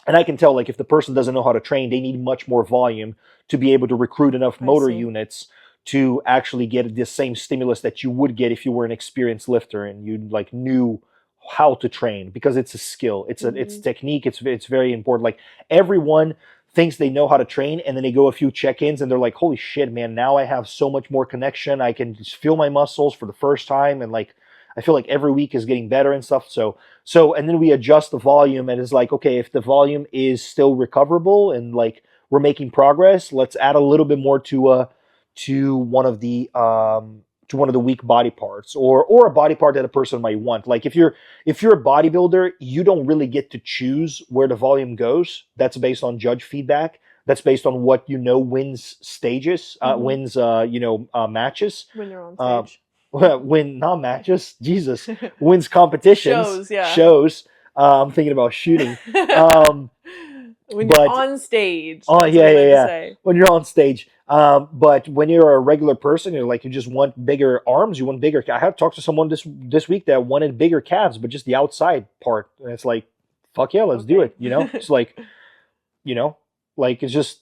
And I can tell, if the person doesn't know how to train, they need much more volume to be able to recruit enough I motor see. units to actually get the same stimulus that you would get if you were an experienced lifter and you knew how to train, because it's a skill, it's Mm-hmm. technique, it's very important. Everyone thinks they know how to train, and then they go a few check-ins and they're like, holy shit, man, now I have so much more connection. I can just feel my muscles for the first time, and like I feel like every week is getting better and stuff. So and then we adjust the volume, and it's like, okay, if the volume is still recoverable and like we're making progress, let's add a little bit more to one of the weak body parts, or a body part that a person might want. Like if you're a bodybuilder, you don't really get to choose where the volume goes. That's based on judge feedback. That's based on what wins stages, wins matches. When you're on stage. Win not matches, Jesus, wins competitions. Shows. I'm thinking about shooting. When you're on stage. Oh yeah. When you're on stage. But when you're a regular person, you just want bigger arms, you want bigger. I have talked to someone this week that wanted bigger calves, but just the outside part. And it's like, fuck yeah, let's do it. It's like, it's just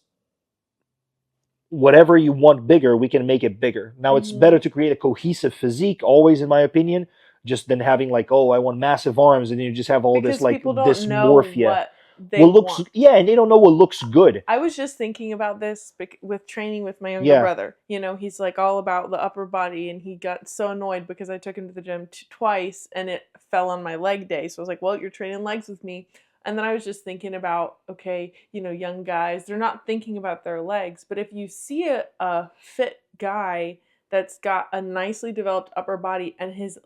whatever you want bigger, we can make it bigger. Now it's better to create a cohesive physique, always in my opinion, just than having like, oh, I want massive arms, and then you just have all because this like people don't dysmorphia. Know what they want. Yeah, and they don't know what looks good. I was just thinking about this with training with my younger brother. He's like all about the upper body, and he got so annoyed because I took him to the gym twice and it fell on my leg day. So I was like, well, you're training legs with me. And then I was just thinking about, okay, young guys, they're not thinking about their legs. But if you see a fit guy that's got a nicely developed upper body and he's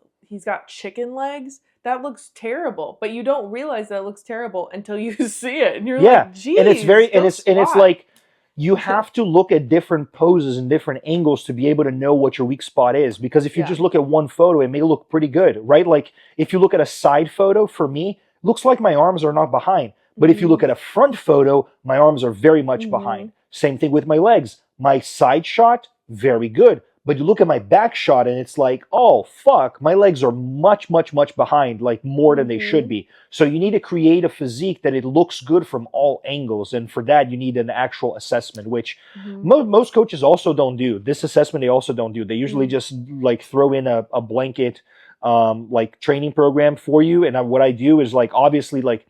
got chicken legs, that looks terrible. But you don't realize that it looks terrible until you see it. And you're like, geez. And it's like you have to look at different poses and different angles to be able to know what your weak spot is. Because if you just look at one photo, it may look pretty good, right? Like if you look at a side photo, for me, looks like my arms are not behind. But if you look at a front photo, my arms are very much behind. Same thing with my legs. My side shot, very good. But you look at my back shot and it's like, oh, fuck, my legs are much, much, much behind, like more than they should be. So you need to create a physique that it looks good from all angles. And for that, you need an actual assessment, which most coaches also don't do. This assessment, they also don't do. They usually just like throw in a blanket like training program for you. And what I do is like, obviously like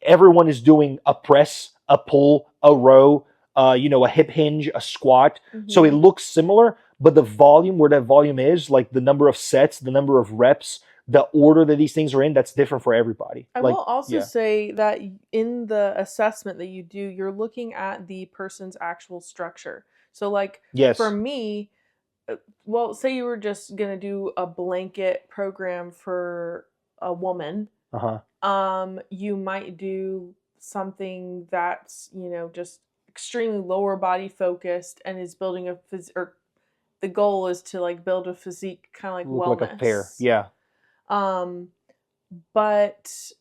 everyone is doing a press, a pull, a row, a hip hinge, a squat. So it looks similar, but the volume, where that volume is, like the number of sets, the number of reps, the order that these things are in, that's different for everybody. I will also say that in the assessment that you do, you're looking at the person's actual structure. So like for me, well, say you were just going to do a blanket program for a woman. You might do something that's, just extremely lower body focused and is building a or the goal is to like build a physique kind of like look wellness. Like a pair. But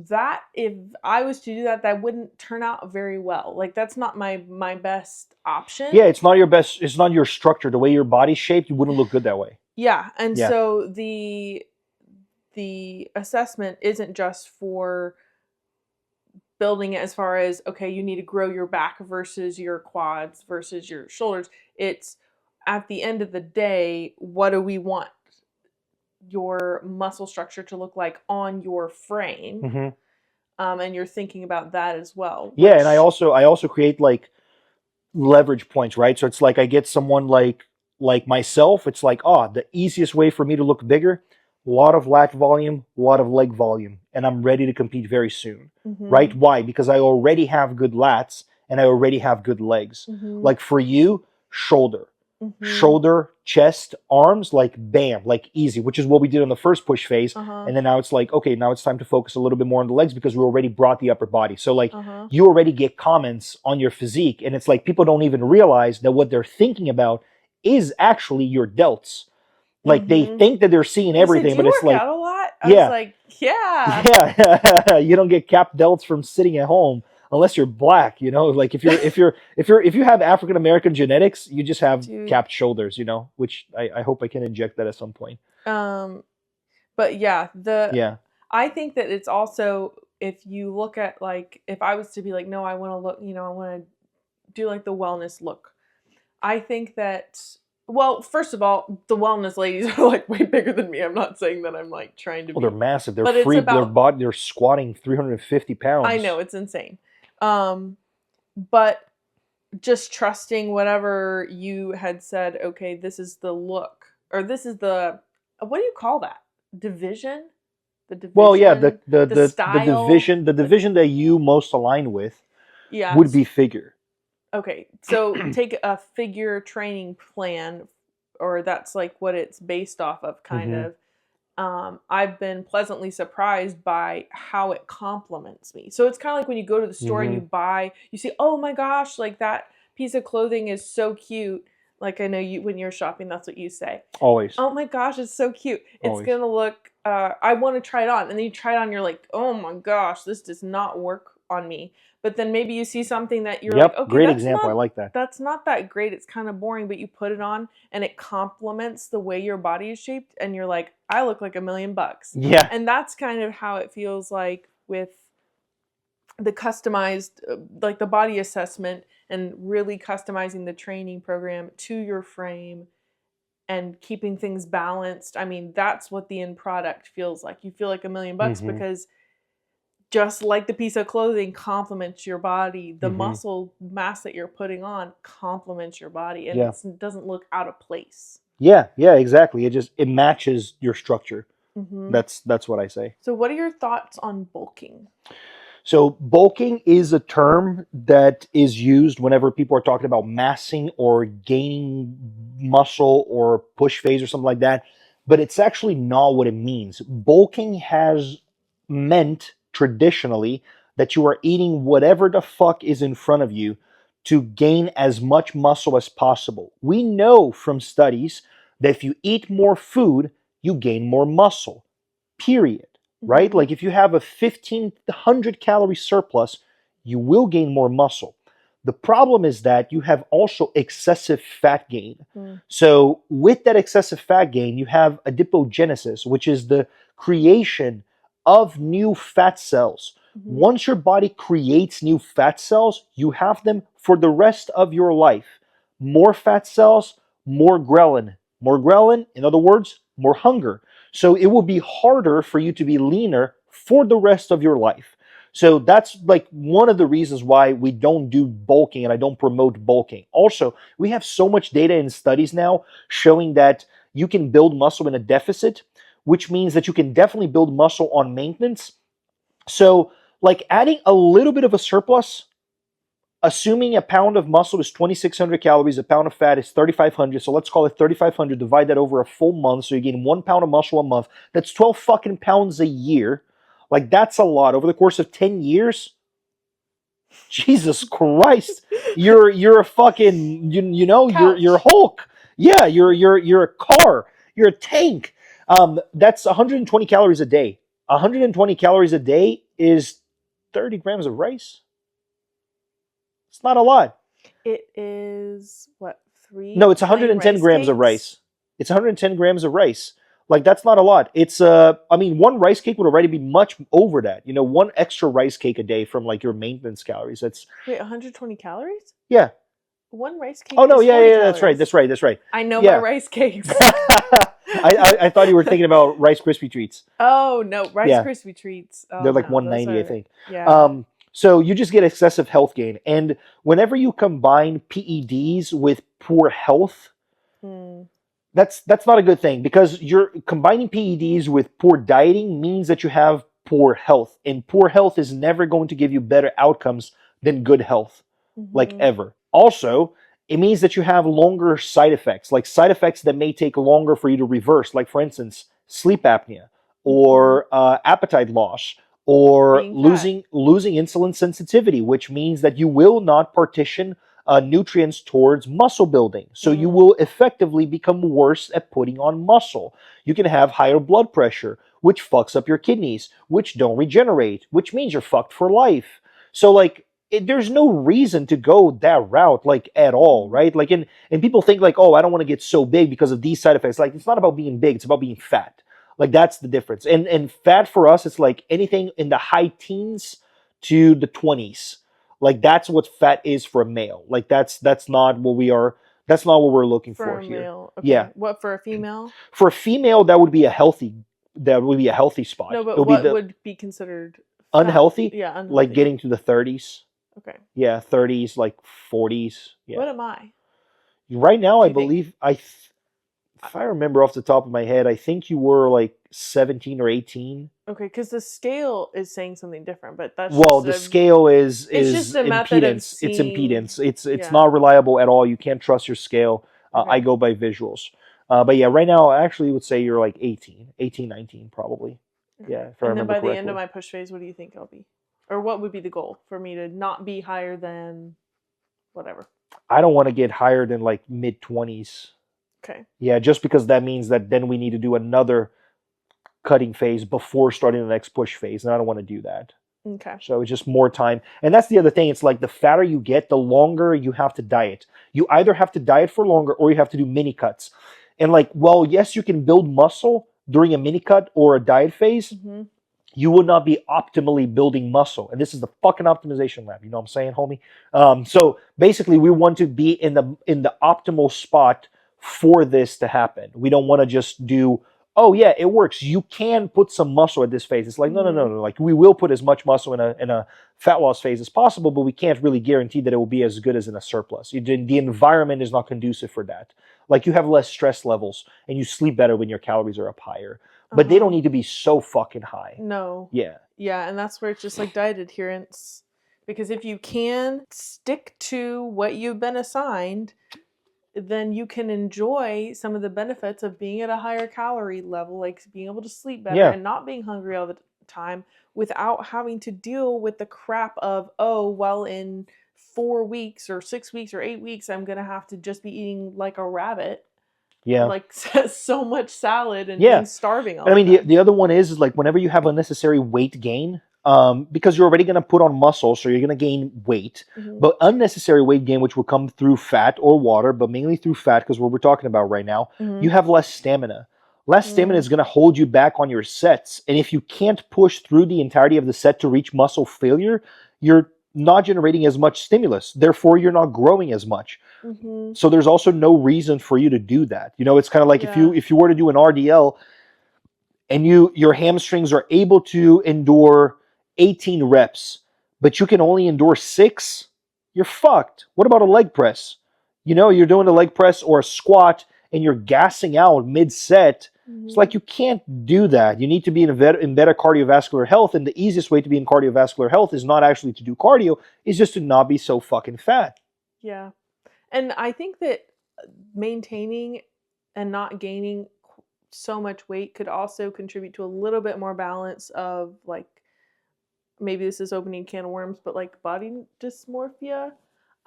that, if I was to do that, that wouldn't turn out very well. Like that's not my best option. Yeah, it's not your best. It's not your structure. The way your body's shaped, you wouldn't look good that way. Yeah, and so the assessment isn't just for building it as far as, okay, you need to grow your back versus your quads versus your shoulders. It's at the end of the day, what do we want your muscle structure to look like on your frame? And you're thinking about that as well. Yeah, and I also create like leverage points, right? So it's like I get someone like myself, it's like, the easiest way for me to look bigger, a lot of lat volume, a lot of leg volume, and I'm ready to compete very soon, right? Why? Because I already have good lats and I already have good legs. Like for you, shoulder, chest, arms, like bam, like easy, which is what we did on the first push phase. And then now it's like, okay, now it's time to focus a little bit more on the legs because we already brought the upper body. So like you already get comments on your physique, and it's like people don't even realize that what they're thinking about is actually your delts. Like they think that they're seeing everything, but it's like, out a lot? I was like, yeah, you don't get capped delts from sitting at home unless you're black, Like if you have African American genetics, you just have capped shoulders, Which I hope I can inject that at some point. But I think that it's also, if you look at like, if I was to be like, no, I want to look, I want to do like the wellness look. I think that, well, first of all, the wellness ladies are like way bigger than me. I'm not saying that I'm like trying to be. They're massive. They're free. They're squatting 350 pounds. I know, it's insane. but just trusting whatever you had said, okay, this is the look, or this is the, what do you call that? Division? The division? Well, yeah, the style? the division that you most align with Yeah. would be figure. Okay, so take a figure training plan, or that's like what it's based off of, kind Mhm. of. I've been pleasantly surprised by how it complements me. So it's kind of like when you go to the store and you see, oh my gosh, like that piece of clothing is so cute. Like I know you, when you're shopping, that's what you say. Always. Oh my gosh, it's so cute. It's Always. gonna look. I want to try it on, and then you try it on. You're like, oh my gosh, this does not work on me. But then maybe you see something that you're like, okay, great that's example. not, I like that. that's not that great. It's kind of boring, but you put it on and it complements the way your body is shaped, and you're like, I look like $1,000,000. Yeah. And that's kind of how it feels like with the customized, like the body assessment, and really customizing the training program to your frame and keeping things balanced. I mean, that's what the end product feels like. You feel like $1,000,000 because just like the piece of clothing complements your body, the muscle mass that you're putting on complements your body, and it doesn't look out of place. Yeah, exactly. It matches your structure. That's what I say. So what are your thoughts on bulking? So bulking is a term that is used whenever people are talking about massing or gaining muscle or push phase or something like that, but it's actually not what it means. Bulking has meant traditionally that you are eating whatever the fuck is in front of you to gain as much muscle as possible. We know from studies that if you eat more food, you gain more muscle, period. Right? Like if you have a 1,500 calorie surplus, you will gain more muscle. The problem is that you have also excessive fat gain. So with that excessive fat gain, you have adipogenesis, which is the creation of new fat cells. Once your body creates new fat cells, you have them for the rest of your life. More fat cells, more ghrelin. More ghrelin, in other words, more hunger. So it will be harder for you to be leaner for the rest of your life. So that's like one of the reasons why we don't do bulking, and I don't promote bulking. Also, we have so much data and studies now showing that you can build muscle in a deficit, which means that you can definitely build muscle on maintenance. So like adding a little bit of a surplus, assuming a pound of muscle is 2,600 calories, a pound of fat is 3,500. So let's call it 3,500. Divide that over a full month. So you gain 1 pound of muscle a month. That's 12 fucking pounds a year. Like that's a lot over the course of 10 years. Jesus Christ, you're a fucking you're Hulk. Yeah, you're a car. You're a tank. That's 120 calories a day. 120 calories a day is 30 grams of rice. It's not a lot. It is what, 3? No, it's 110 grams of rice. It's 110 grams of rice. Like that's not a lot. It's I mean, one rice cake would already be much over that. You know, one extra rice cake a day from like your maintenance calories. That's wait, 120 calories? Yeah. One rice cake. Oh no, is yeah, 40 calories. That's right. I know my rice cakes. I thought you were thinking about Rice Krispie treats. Oh no, Rice Krispie treats. Oh, they're like no, 190, I think. Yeah. So you just get excessive health gain. And whenever you combine PEDs with poor health, that's not a good thing, because you're combining PEDs with poor dieting means that you have poor health. And poor health is never going to give you better outcomes than good health, like ever. Also, it means that you have longer side effects, like side effects that may take longer for you to reverse, like for instance, sleep apnea or appetite loss, or losing insulin sensitivity, which means that you will not partition nutrients towards muscle building. So you will effectively become worse at putting on muscle. You can have higher blood pressure, which fucks up your kidneys, which don't regenerate, which means you're fucked for life. So like, there's no reason to go that route, like at all, right? Like, and people think like, oh, I don't want to get so big because of these side effects. Like, it's not about being big, it's about being fat. Like, that's the difference. And fat for us, it's like anything in the high teens to the 20s. Like, that's what fat is for a male. Like, that's not what we are. That's not what we're looking for here. Male. Okay. Yeah. What for a female? For a female, that would be a healthy spot. No, but what would be considered unhealthy? Yeah, unhealthy. Like getting to the 30s. Okay. Yeah, 30s, like 40s. Yeah. What am I? Right now, Do I you think? believe if I remember off the top of my head, I think you were like 17 or 18. Okay, because the scale is saying something different, but that's Well, just the a. scale is It's just a method of impedance. It's seeing. impedance. It's Yeah. not reliable at all. You can't trust your scale. I Okay. go by visuals. But yeah, right now, I actually would say you're like 18, 19 probably. Yeah, Okay. if I And then remember by the end of correctly. my push phase, what do you think I'll be? Or what would be the goal for me to not be higher than whatever? I don't want to get higher than like mid 20s. Okay. Yeah, just because that means that then we need to do another cutting phase before starting the next push phase, and I don't want to do that. Okay. So it's just more time. And that's the other thing. It's like the fatter you get, the longer you have to diet. You either have to diet for longer or you have to do mini cuts. And like, well, yes, you can build muscle during a mini cut or a diet phase. Mm-hmm. You would not be optimally building muscle. And this is the fucking optimization lab. You know what I'm saying, homie? So basically, we want to be in the optimal spot for this to happen. We don't want to just do, oh yeah, it works. You can put some muscle at this phase. It's like, no, no, no, no. Like we will put as much muscle in a fat loss phase as possible, but we can't really guarantee that it will be as good as in a surplus. The environment is not conducive for that. Like you have less stress levels and you sleep better when your calories are up higher. But they don't need to be so fucking high. No. Yeah. Yeah, and that's where it's just like diet adherence. Because if you can stick to what you've been assigned, then you can enjoy some of the benefits of being at a higher calorie level, like being able to sleep better Yeah. and not being hungry all the time without having to deal with the crap of, oh, well, in 4 weeks or 6 weeks or 8 weeks, I'm going to have to just be eating like a rabbit. Yeah. Like so much salad and Yeah. being starving all And I mean, the time. the other one is like whenever you have unnecessary weight gain, because you're already going to put on muscle, so you're going to gain weight. Mhm. But unnecessary weight gain, which will come through fat or water, but mainly through fat, because what we're talking about right now, Mhm. you have less stamina. Less stamina Mm. is going to hold you back on your sets. And if you can't push through the entirety of the set to reach muscle failure, you're not generating as much stimulus. Therefore, you're not growing as much. Mhm. So there's also no reason for you to do that. You know, it's kind of like Yeah. if you were to do an RDL and your hamstrings are able to endure 18 reps, but you can only endure 6, you're fucked. What about a leg press? You know, you're doing a leg press or a squat and you're gassing out mid-set. It's like you can't do that. You need to be in better cardiovascular health, and the easiest way to be in cardiovascular health is not actually to do cardio, is just to not be so fucking fat. Yeah. And I think that maintaining and not gaining so much weight could also contribute to a little bit more balance of like, maybe this is opening a can of worms, but like body dysmorphia.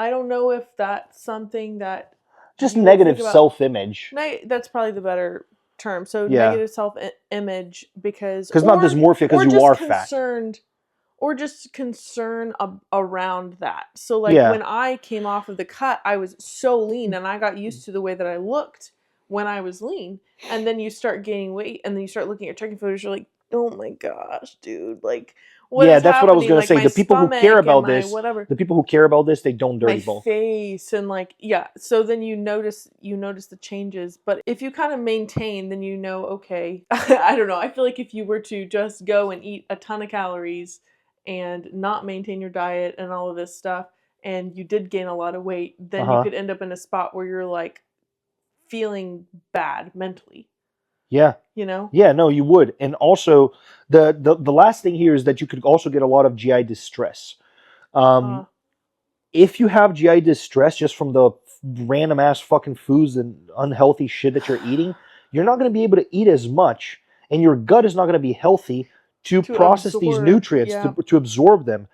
I don't know if that's something that Just you would negative think about. self-image. That's probably the better term. So Yeah. negative self-image because not dysmorphia because you just are fat. concerned or just concern around that. So like Yeah. when I came off of the cut, I was so lean and I got used to the way that I looked when I was lean. And then you start gaining weight and then you start looking at tracking photos, you're like, oh my gosh, dude, like what is that's what I was happening? gonna Like say. my The people who stomach care and about my this, whatever. the people who care about this, they don't dirty My ball. face and like, yeah. So then you notice the changes. But if you kind of maintain, then you know, okay, I don't know. I feel like if you were to just go and eat a ton of calories and not maintain your diet and all of this stuff, and you did gain a lot of weight, then you could end up in a spot where you're like feeling bad mentally. Yeah. You know? Yeah, no, you would. And also the last thing here is that you could also get a lot of GI distress. If you have GI distress just from the random ass fucking foods and unhealthy shit that you're eating, you're not going to be able to eat as much, and your gut is not going to be healthy to process these nutrients, to absorb them.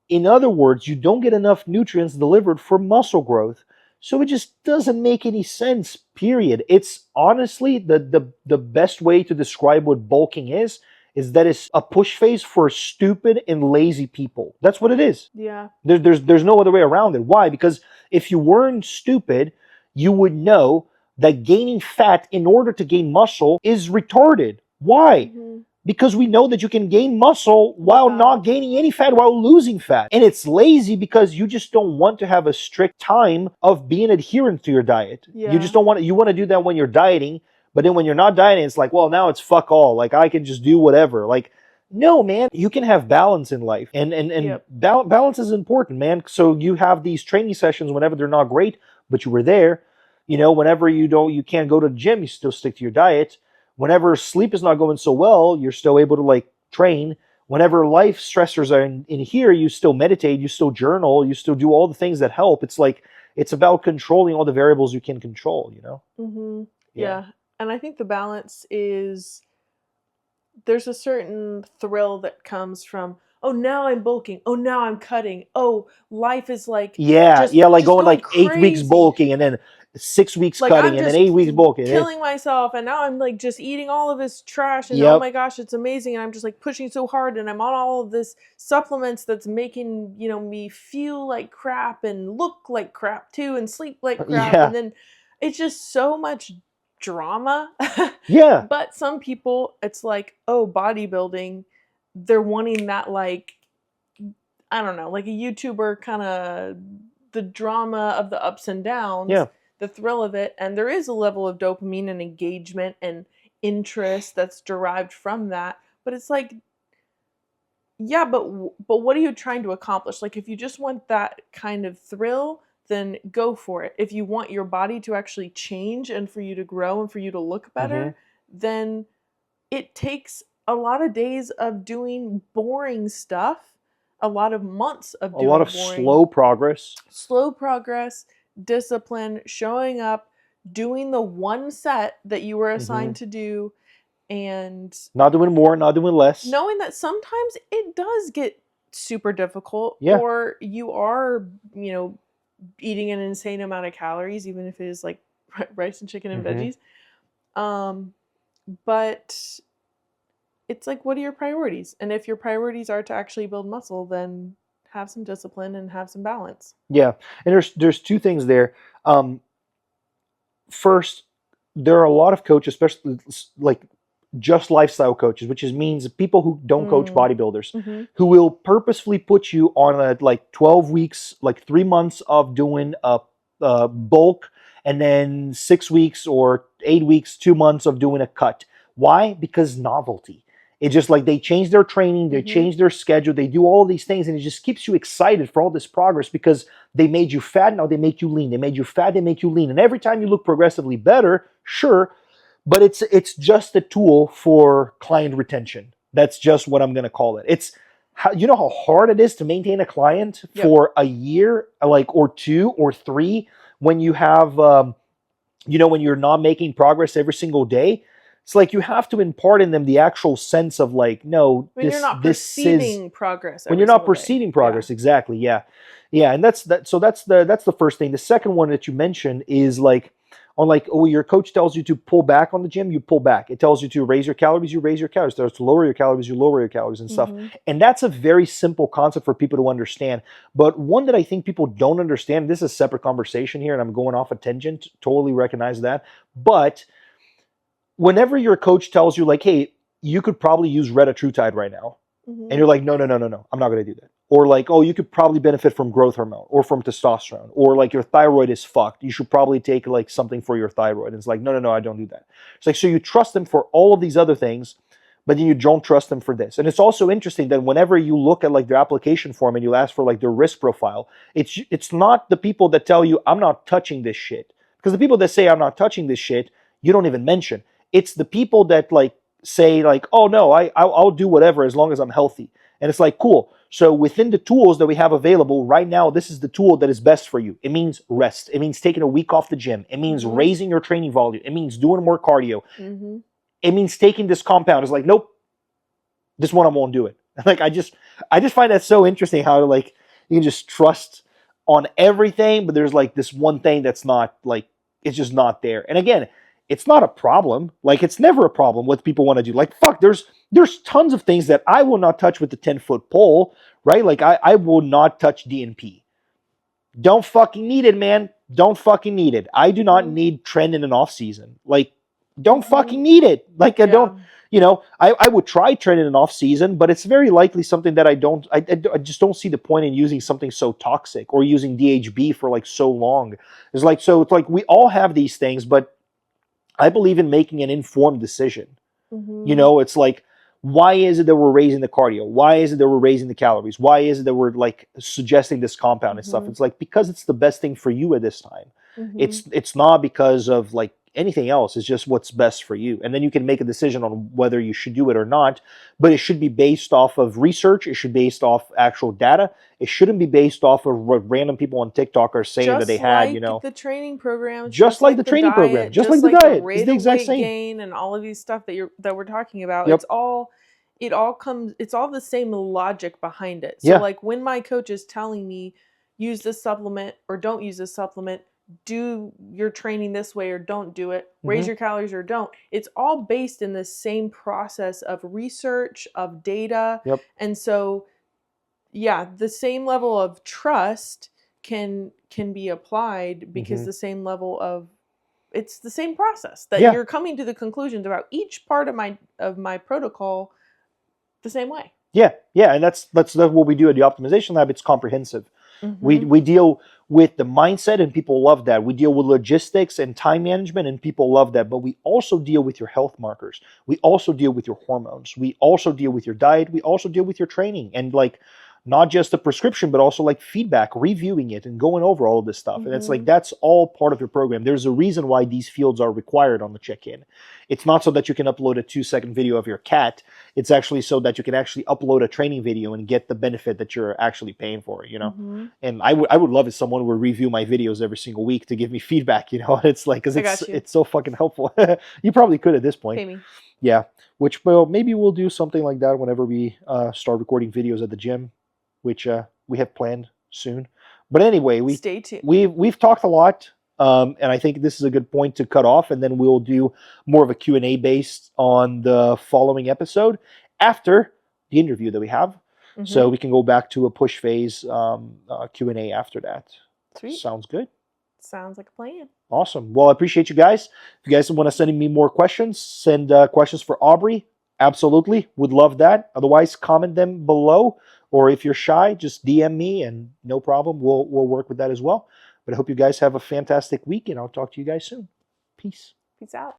In other words, you don't get enough nutrients delivered for muscle growth. So it just doesn't make any sense, period. It's honestly the best way to describe what bulking is that it's a push phase for stupid and lazy people. That's what it is. Yeah. There's no other way around it. Why? Because if you weren't stupid, you would know that gaining fat in order to gain muscle is retarded. Why? Mm-hmm. Because we know that you can gain muscle while not gaining any fat, while losing fat. And it's lazy because you just don't want to have a strict time of being adherent to your diet. Yeah. You just don't want to, you want to do that when you're dieting, but then when you're not dieting, it's like, well, now it's fuck all. Like I can just do whatever. Like No, man, you can have balance in life, and Yep. balance is important, man. So you have these training sessions whenever they're not great, but you were there. Whenever you can't go to the gym, you still stick to your diet. Whenever sleep is not going so well, you're still able to like train. Whenever life stressors are in here, you still meditate, you still journal, you still do all the things that help. It's like it's about controlling all the variables you can control. Mm-hmm. Yeah. Yeah. And I think the balance is there's a certain thrill that comes from, oh, now I'm bulking. Oh, now I'm cutting. Oh, life is like Yeah, just yeah, like just going going like 8 weeks crazy. bulking and then 6 weeks Like cutting I'm and then just 8 weeks bulking. killing myself, and now I'm like just eating all of this trash, and oh Yep. my gosh, it's amazing, and I'm just like pushing so hard, and I'm on all of this supplements that's making me feel like crap and look like crap too, and sleep like crap, Yeah. and then it's just so much drama. Yeah. But some people, it's like, oh, bodybuilding, they're wanting that, like, I don't know, like a YouTuber kind of the drama of the ups and downs, Yeah. the thrill of it, and there is a level of dopamine and engagement and interest that's derived from that. But it's like, yeah, but what are you trying to accomplish? Like, if you just want that kind of thrill, then go for it. If you want your body to actually change and for you to grow and for you to look better, then it takes a lot of days of doing boring stuff, a lot of months of A doing lot of boring, slow progress, discipline, showing up, doing the one set that you were assigned to do, and Not doing more, not doing less. knowing that sometimes it does get super difficult, Yeah. or you are, eating an insane amount of calories, even if it is like rice and chicken and veggies. But it's like, what are your priorities? And if your priorities are to actually build muscle, then have some discipline and have some balance. Yeah. And there's two things there. First, there are a lot of coaches, especially like just lifestyle coaches, which means people who don't coach bodybuilders, who will purposefully put you on a like 12 weeks, like 3 months of doing a bulk, and then 6 weeks or 8 weeks, 2 months of doing a cut. Why? Because novelty. It's just like they change their training, they change their schedule, they do all these things, and it just keeps you excited for all this progress because they made you fat, now they make you lean. They made you fat, they make you lean. And every time you look progressively better, sure, but it's just a tool for client retention. That's just what I'm going to call it. It's you know how hard it is to maintain a client for a year, like, or 2 or 3, when you have when you're not making progress every single day. It's like you have to impart in them the actual sense of like, no, when you're not perceiving progress. When you're not perceiving progress, exactly, yeah, and that's that. So that's the first thing. The second one that you mentioned is like, on like, oh, your coach tells you to pull back on the gym, you pull back. It tells you to raise your calories, you raise your calories. It tells you to lower your calories, you lower your calories and stuff. And that's a very simple concept for people to understand. But one that I think people don't understand, this is a separate conversation here, and I'm going off a tangent, totally recognize that. But whenever your coach tells you like, hey, you could probably use retatrutide right now, and you're like, no, I'm not going to do that. Or like, oh, you could probably benefit from growth hormone or from testosterone, or like your thyroid is fucked, you should probably take like something for your thyroid. And it's like, no, I don't do that. It's like, so you trust them for all of these other things, but then you don't trust them for this. And it's also interesting that whenever you look at like their application form and you ask for like their risk profile, it's not the people that tell you, I'm not touching this shit. Because the people that say, I'm not touching this shit, you don't even mention. It's the people that like say like, oh no, I'll do whatever as long as I'm healthy. And it's like, cool. So within the tools that we have available right now, this is the tool that is best for you. It means rest. It means taking a week off the gym. It means raising your training volume. It means doing more cardio. It means taking this compound. It's like, nope, this one I won't do it. Like, I just find that so interesting how like you can just trust on everything, but there's like this one thing that's not like, it's just not there. And again, it's not a problem. Like, it's never a problem what people want to do. Like, fuck, there's tons of things that I will not touch with the 10-foot pole, right? Like, I will not touch DNP. Don't fucking need it, man. Don't fucking need it. I do not need trend in an off season. Like, don't fucking need it. Like, I don't, I would try trend in an off season, but it's very likely something that I just don't see the point in using something so toxic or using DHB for like so long. It's like we all have these things, but I believe in making an informed decision. It's like, Why is it that we're raising the cardio? Why is it that we're raising the calories? Why is it that we're like suggesting this compound and stuff? It's like, because it's the best thing for you at this time. It's not because of like anything else. It's just what's best for you. And then you can make a decision on whether you should do it or not. But it should be based off of research. It should be based off actual data. It shouldn't be based off of what random people on TikTok are saying that they had, you know. The training program, just like the training program, just like the diet. It's the exact same. Gain and all of these stuff that we're talking about. Yep. It's all the same logic behind it. So like when my coach is telling me use this supplement or don't use this supplement, do your training this way or don't do it, raise your calories or don't, it's all based in the same process of research, of data. And so the same level of trust can be applied because the same level of, it's the same process that you're coming to the conclusions about each part of my protocol the same way. Yeah, and that's what we do at the Optimization Lab. It's comprehensive. We deal with the mindset, and people love that. We deal with logistics and time management, and people love that. But we also deal with your health markers. We also deal with your hormones. We also deal with your diet. We also deal with your training, and like not just the prescription, but also like feedback, reviewing it, and going over all of this stuff. And it's like, that's all part of your program. There's a reason why these fields are required on the check-in. It's not so that you can upload a 2-second video of your cat. It's actually so that you can actually upload a training video and get the benefit that you're actually paying for, you know? And I would love if someone would review my videos every single week to give me feedback, you know? It's like, because it's so fucking helpful. You probably could at this point. Pay me. Yeah, which, well, maybe we'll do something like that whenever we start recording videos at the gym, which we have planned soon. But anyway, stay tuned. We've talked a lot, and I think this is a good point to cut off, and then we'll do more of a Q&A based on the following episode after the interview that we have. So we can go back to a push phase Q&A after that. Sweet. Sounds good. Sounds like a plan. Awesome. Well, I appreciate you guys. If you guys want to send me more questions, send questions for Aubrey. Absolutely. Would love that. Otherwise, comment them below. Or if you're shy, just DM me and no problem. We'll work with that as well. But I hope you guys have a fantastic week, and I'll talk to you guys soon. Peace. Peace out.